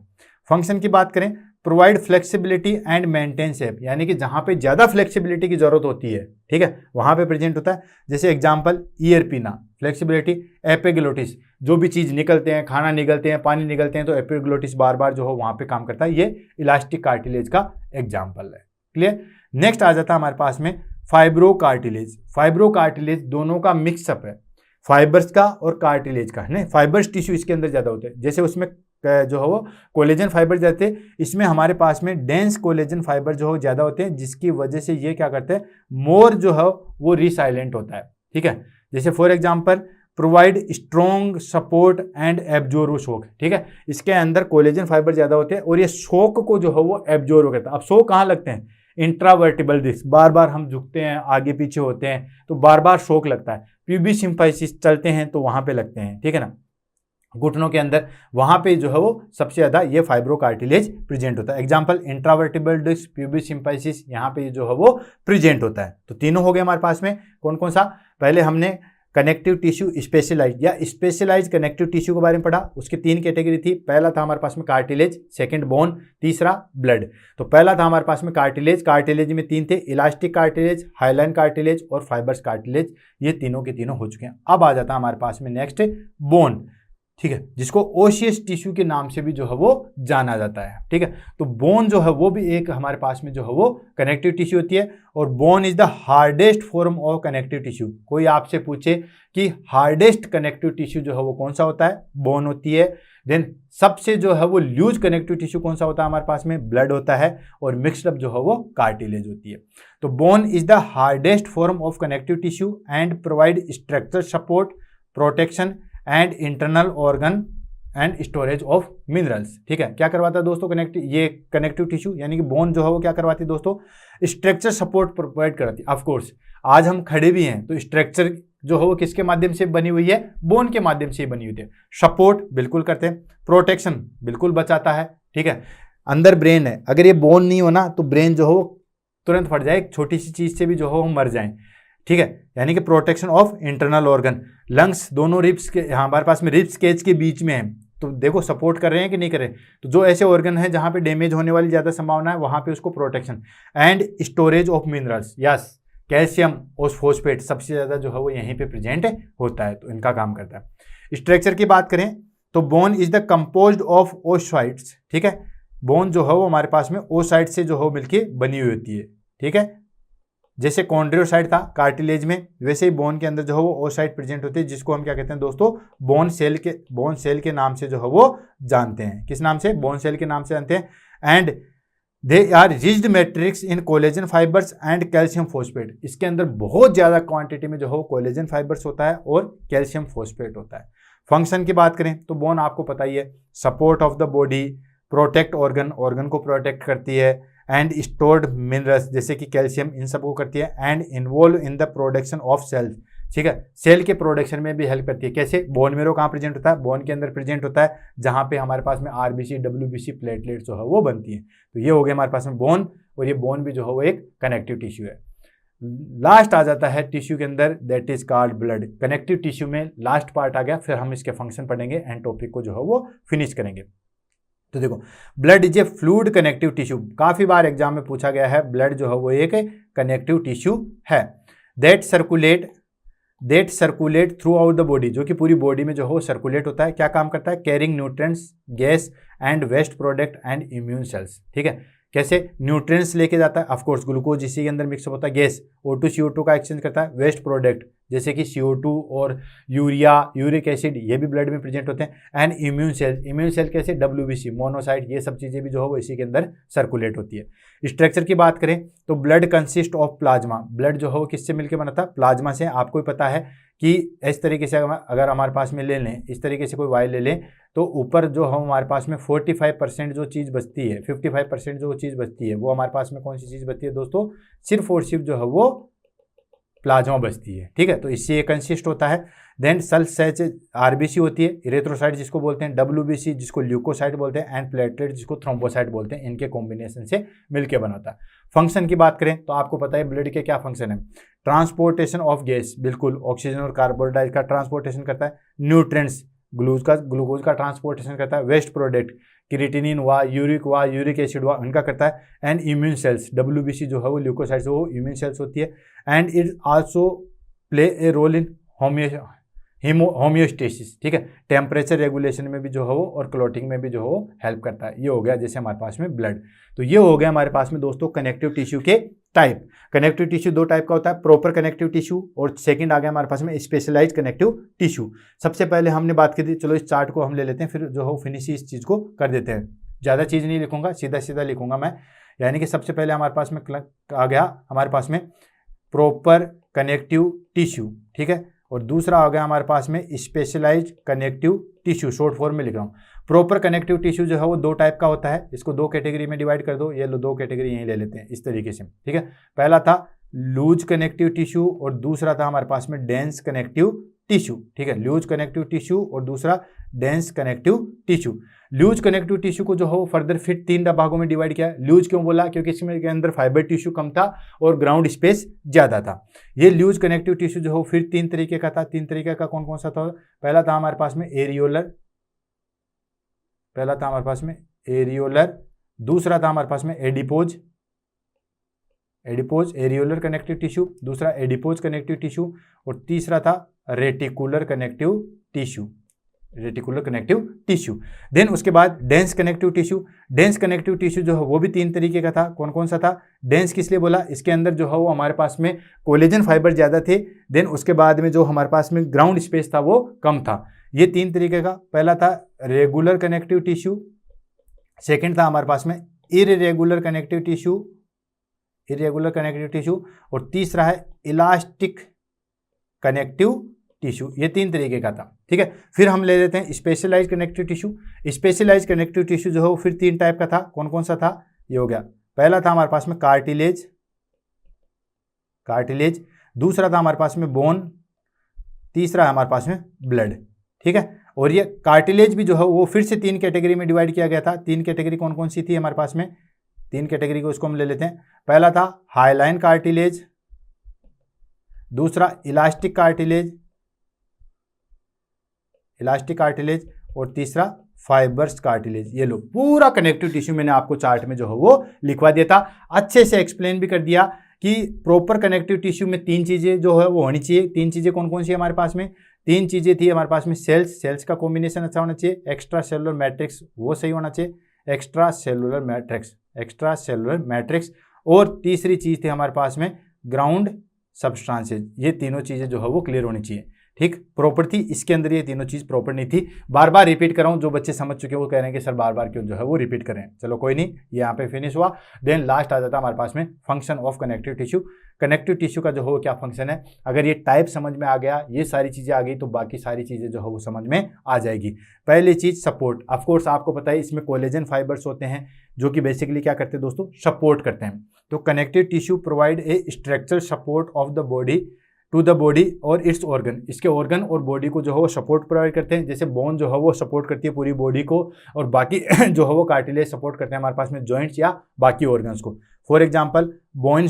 फंक्शन की बात करें, provide flexibility and maintain shape, यानी कि जहां पे ज्यादा फ्लेक्सिबिलिटी की जरूरत होती है, ठीक है, वहां पे प्रेजेंट होता है। जैसे एग्जांपल ईयर पीना, फ्लेक्सिबिलिटी, एपिग्लोटिस, जो भी चीज निकलते हैं, खाना निकलते हैं, पानी निकलते हैं, तो एपिग्लोटिस बार बार जो है वहां पे काम करता है। ये इलास्टिक कार्टिलेज का एग्जाम्पल है। क्लियर? नेक्स्ट आ जाता है हमारे पास में फाइब्रो कार्टिलेज। फाइब्रो कार्टिलेज दोनों का मिक्सअप है, फाइबर्स का और कार्टिलेज का, नहीं फाइबर्स टिश्यू इसके अंदर ज्यादा होते हैं। जैसे उसमें जो है वो कोलेजन फाइबर जाते हैं, इसमें हमारे पास में डेंस कोलेजन फाइबर जो है ज्यादा होते हैं, जिसकी वजह से ये क्या करते हैं, मोर जो है वो रिसाइलेंट होता है। ठीक है, जैसे for example provide strong support and absorb shock. ठीक है, इसके अंदर कोलेजन फाइबर ज्यादा होते हैं और ये शॉक को जो है वो एब्जॉर्ब करता है। अब शॉक कहाँ लगते हैं? इंट्रावर्टिबल डिस्क, बार बार हम झुकते हैं, आगे पीछे होते हैं, तो बार बार शॉक लगता है। प्यूबिक सिम्फाइसिस चलते हैं तो वहां पे लगते हैं, ठीक है ना, घुटनों के अंदर, वहां पे जो है वो सबसे ज्यादा ये फाइब्रो कार्टिलेज प्रेजेंट होता है। एग्जांपल इंट्रावर्टिबल डिस्क, प्यूबिक सिम्फाइसिस, यहाँ पे जो है वो प्रेजेंट होता है। तो तीनों हो गए हमारे पास में। कौन कौन सा? पहले हमने कनेक्टिव टिश्यू स्पेशलाइज या स्पेशलाइज कनेक्टिव टिश्यू के बारे में पढ़ा। उसकी 3 कैटेगरी थी। पहला था हमारे पास में कार्टिलेज, सेकंड बोन, तीसरा ब्लड। तो पहला था हमारे पास में कार्टिलेज। कार्टिलेज में 3 थे, इलास्टिक कार्टिलेज, हाइलाइन कार्टिलेज और फाइबर्स कार्टिलेज। ये तीनों के तीनों हो चुके हैं। अब आ जाता है हमारे पास में नेक्स्ट बोन, ठीक है, जिसको ओशियस टिश्यू के नाम से भी जो है वो जाना जाता है। ठीक है, तो बोन जो है वो भी एक हमारे पास में जो है वो कनेक्टिव टिश्यू होती है और bone is the hardest form of connective tissue. कोई आपसे पूछे कि हार्डेस्ट कनेक्टिव टिश्यू जो है वो कौन सा होता है, बोन होती है। देन सबसे जो है वो लूज कनेक्टिव टिश्यू कौन सा होता है हमारे पास में, ब्लड होता है और मिक्स्ड अप जो है वो कार्टिलेज होती है। तो bone is the hardest form of connective tissue and provide structure support, protection and internal organ and storage of minerals. ठीक है, क्या करवाता है दोस्तों ये कनेक्टिव टिश्यू यानी कि बोन जो है वो क्या करवाती है दोस्तों, स्ट्रक्चर सपोर्ट प्रोवाइड कराती है। ऑफ कोर्स आज हम खड़े भी हैं तो स्ट्रक्चर जो है वो किसके माध्यम से बनी हुई है, बोन के माध्यम से ही बनी हुई है। सपोर्ट बिल्कुल करते हैं, प्रोटेक्शन बिल्कुल बचाता है। ठीक है, अंदर ब्रेन है, अगर ये बोन नहीं हो ना तो ब्रेन जो हो तुरंत फट जाए, एक छोटी सी चीज से भी जो हो हम मर जाएं। ठीक है, यानी कि protection of internal organ, lungs दोनों रिब्स के हमारे पास में रिब्स केज के बीच में है, तो देखो सपोर्ट कर रहे हैं कि नहीं कर रहे। तो जो ऐसे ऑर्गन है जहां पे डैमेज होने वाली ज्यादा संभावना है वहां पे उसको protection and storage of minerals, yes calcium और फॉस्फेट सबसे ज्यादा जो है वो यहीं पे प्रेजेंट होता है, तो इनका काम करता है। स्ट्रक्चर की बात करें तो bone is the composed of oocytes. ठीक है, बोन जो है वो हमारे पास में ओसाइट से जो है मिलके बनी हुई होती है। ठीक है, जैसे कॉन्ड्रियोसाइट था कार्टिलेज में, वैसे ही बोन के अंदर जो है वो ओसाइट प्रेजेंट होती है, जिसको हम क्या कहते हैं दोस्तों, बोन सेल के नाम से जो है वो जानते हैं। किस नाम से, बोन सेल के नाम से जानते हैं। And they are riched matrix in collagen fibres and calcium phosphate. इसके अंदर बहुत ज्यादा क्वांटिटी में जो है वो कोलेजन फाइबर्स होता है और कैल्शियम फॉस्फेट होता है। फंक्शन की बात करें तो बोन आपको पता ही है, support of the body, protect organ को प्रोटेक्ट करती है, एंड स्टोर्ड मिनरल्स जैसे कि कैल्शियम इन सबको करती है, and involve in the production of cells. ठीक है, सेल के प्रोडक्शन में भी हेल्प करती है। कैसे, बोन मेरो कहाँ प्रेजेंट होता है, बोन के अंदर प्रेजेंट होता है जहाँ पे हमारे पास में आरबीसी डब्ल्यूबीसी प्लेटलेट्स जो है वो बनती है। तो ये हो गया हमारे पास में बोन, और ये बोन भी जो है वो एक कनेक्टिव टिश्यू है। लास्ट आ जाता है टिश्यू के अंदर, that is called blood. Connective tissue में लास्ट पार्ट आ गया, फिर हम इसके फंक्शन पढ़ेंगे एंड टॉपिक को जो है वो फिनिश करेंगे। तो देखो, blood is A fluid connective tissue. काफी बार एग्जाम में पूछा गया है, ब्लड जो है वो एक कनेक्टिव टिश्यू है। That circulate through out the body, जो कि पूरी बॉडी में जो है सर्कुलेट होता है। क्या काम करता है, carrying nutrients, gas and waste product and immune cells. ठीक है, कैसे, न्यूट्रिएंट्स लेके जाता है, ऑफ कोर्स ग्लूकोज इसी के अंदर मिक्सअप होता है, गैस O2 CO2 का एक्सचेंज करता है, वेस्ट प्रोडक्ट जैसे कि CO2 और यूरिया, यूरिक एसिड, ये भी ब्लड में प्रेजेंट होते हैं। एंड इम्यून सेल कैसे, WBC, मोनोसाइट, ये सब चीज़ें भी जो है वो इसी के अंदर सर्कुलेट होती है। स्ट्रक्चर की बात करें तो blood consist of plasma. Blood जो है वो किससे मिलकर बनता है, प्लाज्मा से। आपको भी पता है कि इस तरीके से अगर हमारे पास में ले लें, इस तरीके से कोई वायर ले लें तो ऊपर जो हम हमारे पास में 45% जो चीज़ बचती है, 55% जो चीज़ बचती है, वो हमारे पास में कौन सी चीज़ बचती है दोस्तों, सिर्फ और सिर्फ जो है वो प्लाज्मा बचती है। ठीक है, तो इससे ये कंसिस्ट होता है। देन सेल सच आरबीसी होती है, इरेथ्रोसाइट जिसको बोलते हैं, WBC जिसको ल्यूकोसाइट बोलते हैं, एंड प्लेटलेट जिसको थ्रोम्बोसाइट बोलते हैं। इनके कॉम्बिनेशन से मिलकर बनाता है। फंक्शन की बात करें तो आपको पता है ब्लड के क्या फंक्शन है, ट्रांसपोर्टेशन ऑफ गैस, बिल्कुल ऑक्सीजन और कार्बन डाइऑक्साइड का ट्रांसपोर्टेशन करता है, न्यूट्रिएंट्स ग्लूकोज का ट्रांसपोर्टेशन करता है, वेस्ट प्रोडक्ट क्रिएटिनिन हुआ, यूरिक एसिड हुआ, उनका करता है, एंड इम्यून सेल्स, WBC जो है वो ल्यूकोसाइट्स वो इम्यून सेल्स होती है। And it also play a role in homeostasis. ठीक है, टेम्परेचर रेगुलेशन में भी जो है वो और क्लॉटिंग में भी जो है वो हेल्प करता है। ये हो गया जैसे हमारे पास में ब्लड। तो ये हो गया हमारे पास में दोस्तों कनेक्टिव टिश्यू के टाइप। कनेक्टिव टिश्यू 2 टाइप का होता है, प्रॉपर कनेक्टिव टिश्यू और सेकंड आ गया हमारे पास में स्पेशलाइज्ड कनेक्टिव टिश्यू। सबसे पहले हमने बात की थी, चलो इस चार्ट को हम ले लेते हैं, फिर जो है फिनिश इस चीज़ को कर देते हैं। ज़्यादा चीज़ नहीं लिखूंगा, सीधा सीधा लिखूंगा मैं। यानी कि सबसे पहले हमारे पास में आ गया हमारे पास में प्रॉपर कनेक्टिव टिश्यू। ठीक है, और दूसरा आ गया हमारे पास में specialised connective tissue, short form में लिख रहा हूँ। प्रॉपर कनेक्टिव टिश्यू जो है वो 2 टाइप का होता है, इसको 2 कैटेगरी में डिवाइड कर दो। ये लो 2 कैटेगरी यहीं ले लेते हैं इस तरीके से। ठीक है, पहला था लूज कनेक्टिव टिश्यू और दूसरा था हमारे पास में डेंस कनेक्टिव टिश्यू, ठीक है, लूज कनेक्टिव टिश्यू और दूसरा dense connective tissue. Loose connective tissue को जो है वो फर्दर फिर 3 भागों में डिवाइड किया। लूज क्यों बोला? क्योंकि इसमें के अंदर फाइबर टिश्यू कम था और ग्राउंड स्पेस ज्यादा था। ये लूज कनेक्टिव टिश्यू जो है फिर 3 तरीके का था। 3 तरीके का कौन कौन सा था? पहला था हमारे पास में एरियोलर, दूसरा था हमारे पास में एडिपोज एरियोलर कनेक्टिव टिश्यू, दूसरा एडिपोज कनेक्टिव टिश्यू और तीसरा था रेटिकुलर कनेक्टिव टिश्यू। देन उसके बाद डेंस कनेक्टिव टिश्यू जो है वो भी 3 तरीके का था। कौन कौन सा था? डेंस किस लिए बोला? इसके अंदर जो है वो हमारे पास में कोलेजन फाइबर ज्यादा थे। देन उसके बाद में जो हमारे पास में ग्राउंड स्पेस था वो कम था। ये 3 तरीके का। पहला था रेगुलर कनेक्टिव टिश्यू, सेकेंड था हमारे पास में इरेगुलर कनेक्टिव टिश्यू और तीसरा है इलास्टिक कनेक्टिव टिश्यू। ये 3 तरीके का था, ठीक है। फिर हम ले लेते हैं स्पेशलाइज कनेक्टिव टिश्यू जो है वो फिर 3 टाइप का था। कौन कौन सा था? ये हो गया, पहला था हमारे पास में कार्टिलेज, दूसरा था हमारे पास में बोन, तीसरा है हमारे पास में ब्लड, ठीक है। और ये कार्टिलेज भी जो है वो फिर से 3 कैटेगरी में डिवाइड किया गया था। 3 कैटेगरी कौन कौन सी थी हमारे पास में? 3 कैटेगरी को उसको हम ले लेते हैं। पहला था हाईलाइन कार्टिलेज, दूसरा इलास्टिक कार्टिलेज और तीसरा फाइबर्स कार्टिलेज। ये लो पूरा कनेक्टिव टिश्यू मैंने आपको चार्ट में जो है वो लिखवा दिया था। अच्छे से एक्सप्लेन भी कर दिया कि प्रॉपर कनेक्टिव टिश्यू में 3 चीजें जो है वो होनी चाहिए। 3 चीजें कौन कौन सी हमारे पास में? 3 चीजें थी हमारे पास में। सेल्स का कॉम्बिनेशन अच्छा होना चाहिए, एक्स्ट्रा सेलुलर मैट्रिक्स वो सही होना चाहिए, एक्स्ट्रा सेलुलर मैट्रिक्स और तीसरी चीज थी हमारे पास में ग्राउंड सब्सटेंसेज। ये तीनों चीजें जो है वो क्लियर होनी चाहिए, ठीक। प्रॉपर थी, इसके अंदर ये तीनों चीज प्रॉपर नहीं थी। बार बार रिपीट कर रहा हूं, जो बच्चे समझ चुके हैं वो कह रहे हैं कि सर बार बार क्यों जो है वो रिपीट करें। चलो कोई नहीं, ये यहाँ पे फिनिश हुआ। देन लास्ट आ जाता है हमारे पास में फंक्शन ऑफ कनेक्टिव टिश्यू का जो है क्या फंक्शन है। अगर ये टाइप समझ में आ गया, ये सारी चीजें आ गई, तो बाकी सारी चीजें जो है वो समझ में आ जाएगी। पहली चीज सपोर्ट, ऑफकोर्स आपको पता है इसमें कोलेजन फाइबर्स होते हैं जो कि बेसिकली क्या करते हैं दोस्तों? सपोर्ट करते हैं। तो connective tissue provide a structural support of the body to the body और इट्स ऑर्गन। इसके ऑर्गन और बॉडी को जो है वो सपोर्ट प्रोवाइड करते हैं। जैसे बोन जो है वो सपोर्ट करती है पूरी बॉडी को, और बाकी जो है वो कार्टिलेज सपोर्ट करते हैं हमारे पास में जॉइंट्स या बाकी ऑर्गन्स को। For example bone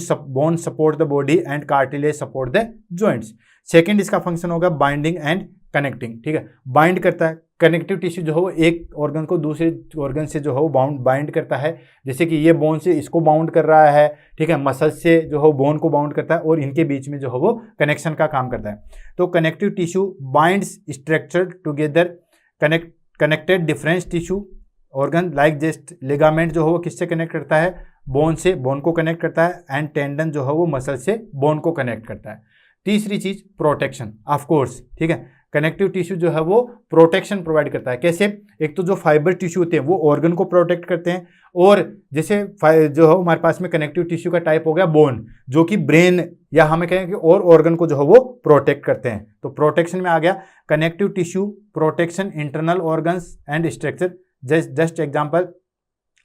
support the body and cartilage support the joints. Second इसका फंक्शन होगा बाइंडिंग एंड कनेक्टिंग, ठीक है। बाइंड करता है कनेक्टिव टिश्यू जो है वो एक ऑर्गन को दूसरे ऑर्गन से जो है वो बाइंड करता है। जैसे कि ये बोन से इसको बाउंड कर रहा है, ठीक है, मसल से जो है बोन को बाउंड करता है और इनके बीच में जो है वो कनेक्शन का काम करता है। तो connective tissue binds structure together connected difference tissue organ like just ligament जो है वो किससे कनेक्ट करता है? बोन से, बोन को कनेक्ट करता है, एंड टेंडन जो है वो मसल से बोन को कनेक्ट करता है। तीसरी चीज प्रोटेक्शन, ऑफ कोर्स, ठीक है। कनेक्टिव टिश्यू जो है वो प्रोटेक्शन प्रोवाइड करता है। कैसे? एक तो जो फाइबर टिश्यू होते हैं वो ऑर्गन को प्रोटेक्ट करते हैं, और जैसे जो है हमारे पास में कनेक्टिव टिश्यू का टाइप हो गया बोन, जो कि ब्रेन या हमें कहें कि और ऑर्गन को जो है वो प्रोटेक्ट करते हैं। तो प्रोटेक्शन में आ गया connective tissue protection internal organs and structure. Just example,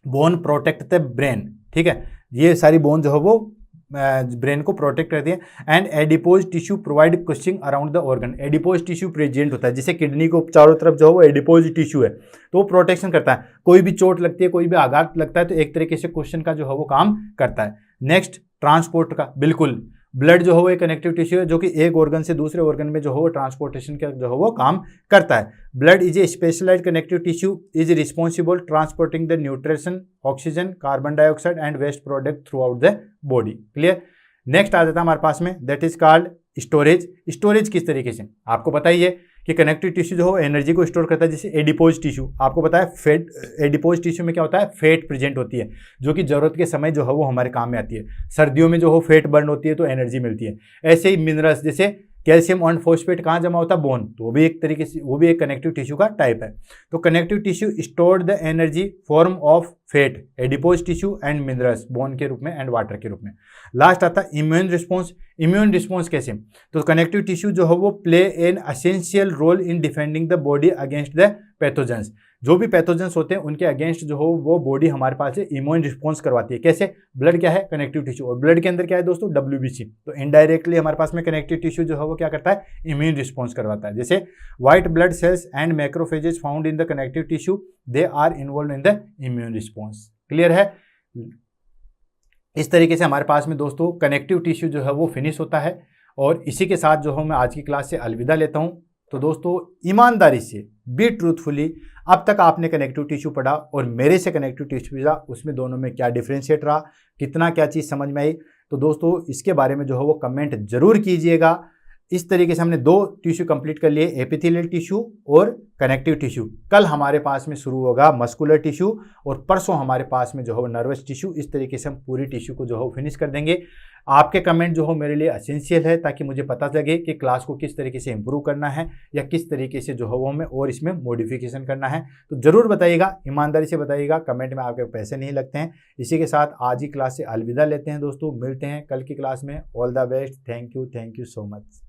bone protect the brain, ठीक है। ये सारी बोन जो है वो ब्रेन को प्रोटेक्ट करती है। And adipose tissue provide Cushing around the organ. Adipose tissue present होता है, जैसे किडनी को चारों तरफ जो है वो एडिपोज टिश्यू है, तो वो प्रोटेक्शन करता है। कोई भी चोट लगती है, कोई भी आघात लगता है, तो एक तरीके से क्वेश्चन का जो है वो काम करता है। नेक्स्ट ट्रांसपोर्ट का, बिल्कुल ब्लड जो है वो एक कनेक्टिव टिश्यू है जो कि एक ऑर्गन से दूसरे ऑर्गन में जो है वो ट्रांसपोर्टेशन का जो है वो काम करता है। Blood is a specialised connective tissue is responsible transporting the nutrition, oxygen, carbon dioxide and waste product throughout the body. Clear? Next आ जाता है हमारे पास में, that is called storage. Storage किस तरीके से? आपको पता ही है कि कनेक्टिव टिश्यू जो है एनर्जी को स्टोर करता है। जैसे एडिपोज टिश्यू, आपको पता है फैट, एडिपोज टिश्यू में क्या होता है? फैट प्रेजेंट होती है, जो कि जरूरत के समय जो है वो हमारे काम में आती है। सर्दियों में जो हो फैट बर्न होती है तो एनर्जी मिलती है। ऐसे ही मिनरल्स, जैसे कैल्शियम और फॉस्फेट कहाँ जमा होता है? बोन, तो वो भी एक तरीके से, वो भी एक कनेक्टिव टिश्यू का टाइप है। तो connective tissue stored the energy form of fat, adipose tissue and minerals, bone के रूप में एंड वाटर के रूप में। लास्ट आता है इम्यून रिस्पॉन्स। इम्यून रिस्पॉन्स कैसे? तो कनेक्टिव टिश्यू जो है वो play an essential role in defending the body against the pathogens. जो भी पैथोजेंस होते हैं उनके अगेंस्ट जो हो वो बॉडी हमारे पास से इम्यून रिस्पॉन्स करवाती है। कैसे? ब्लड क्या है? कनेक्टिव टिश्यू, और ब्लड के अंदर क्या है दोस्तों? WBC। तो इनडायरेक्टली हमारे पास में कनेक्टिव टिश्यू जो है वो क्या करता है? इम्यून रिस्पॉन्स करवाता है। जैसे white blood cells and macrophages found in the connective tissue, they are involve in the immune response. Clear है? इस तरीके से हमारे पास में दोस्तों कनेक्टिव टिश्यू जो है वो फिनिश होता है। और इसी के साथ जो है मैं आज की क्लास से अलविदा लेता हूं। तो दोस्तों ईमानदारी से, बी ट्रूथफुली, अब तक आपने कनेक्टिव टिश्यू पढ़ा और मेरे से कनेक्टिव टिश्यू पढ़ा, उसमें दोनों में क्या डिफरेंशिएट रहा, कितना क्या चीज़ समझ में आई, तो दोस्तों इसके बारे में जो है वो कमेंट जरूर कीजिएगा। इस तरीके से हमने 2 टिश्यू कंप्लीट कर लिए, एपिथेलियल टिश्यू और कनेक्टिव टिश्यू। कल हमारे पास में शुरू होगा मस्कुलर टिश्यू और परसों हमारे पास में जो है वो नर्वस टिश्यू। इस तरीके से हम पूरी टिश्यू को जो है फिनिश कर देंगे। आपके कमेंट जो हो मेरे लिए एसेंशियल है, ताकि मुझे पता लगे कि क्लास को किस तरीके से इंप्रूव करना है या किस तरीके से जो है वो हमें और इसमें मॉडिफिकेशन करना है। तो जरूर बताइएगा, ईमानदारी से बताइएगा, कमेंट में आपके पैसे नहीं लगते हैं। इसी के साथ आज ही क्लास से अलविदा लेते हैं दोस्तों, मिलते हैं कल की क्लास में। All the best, thank you so much.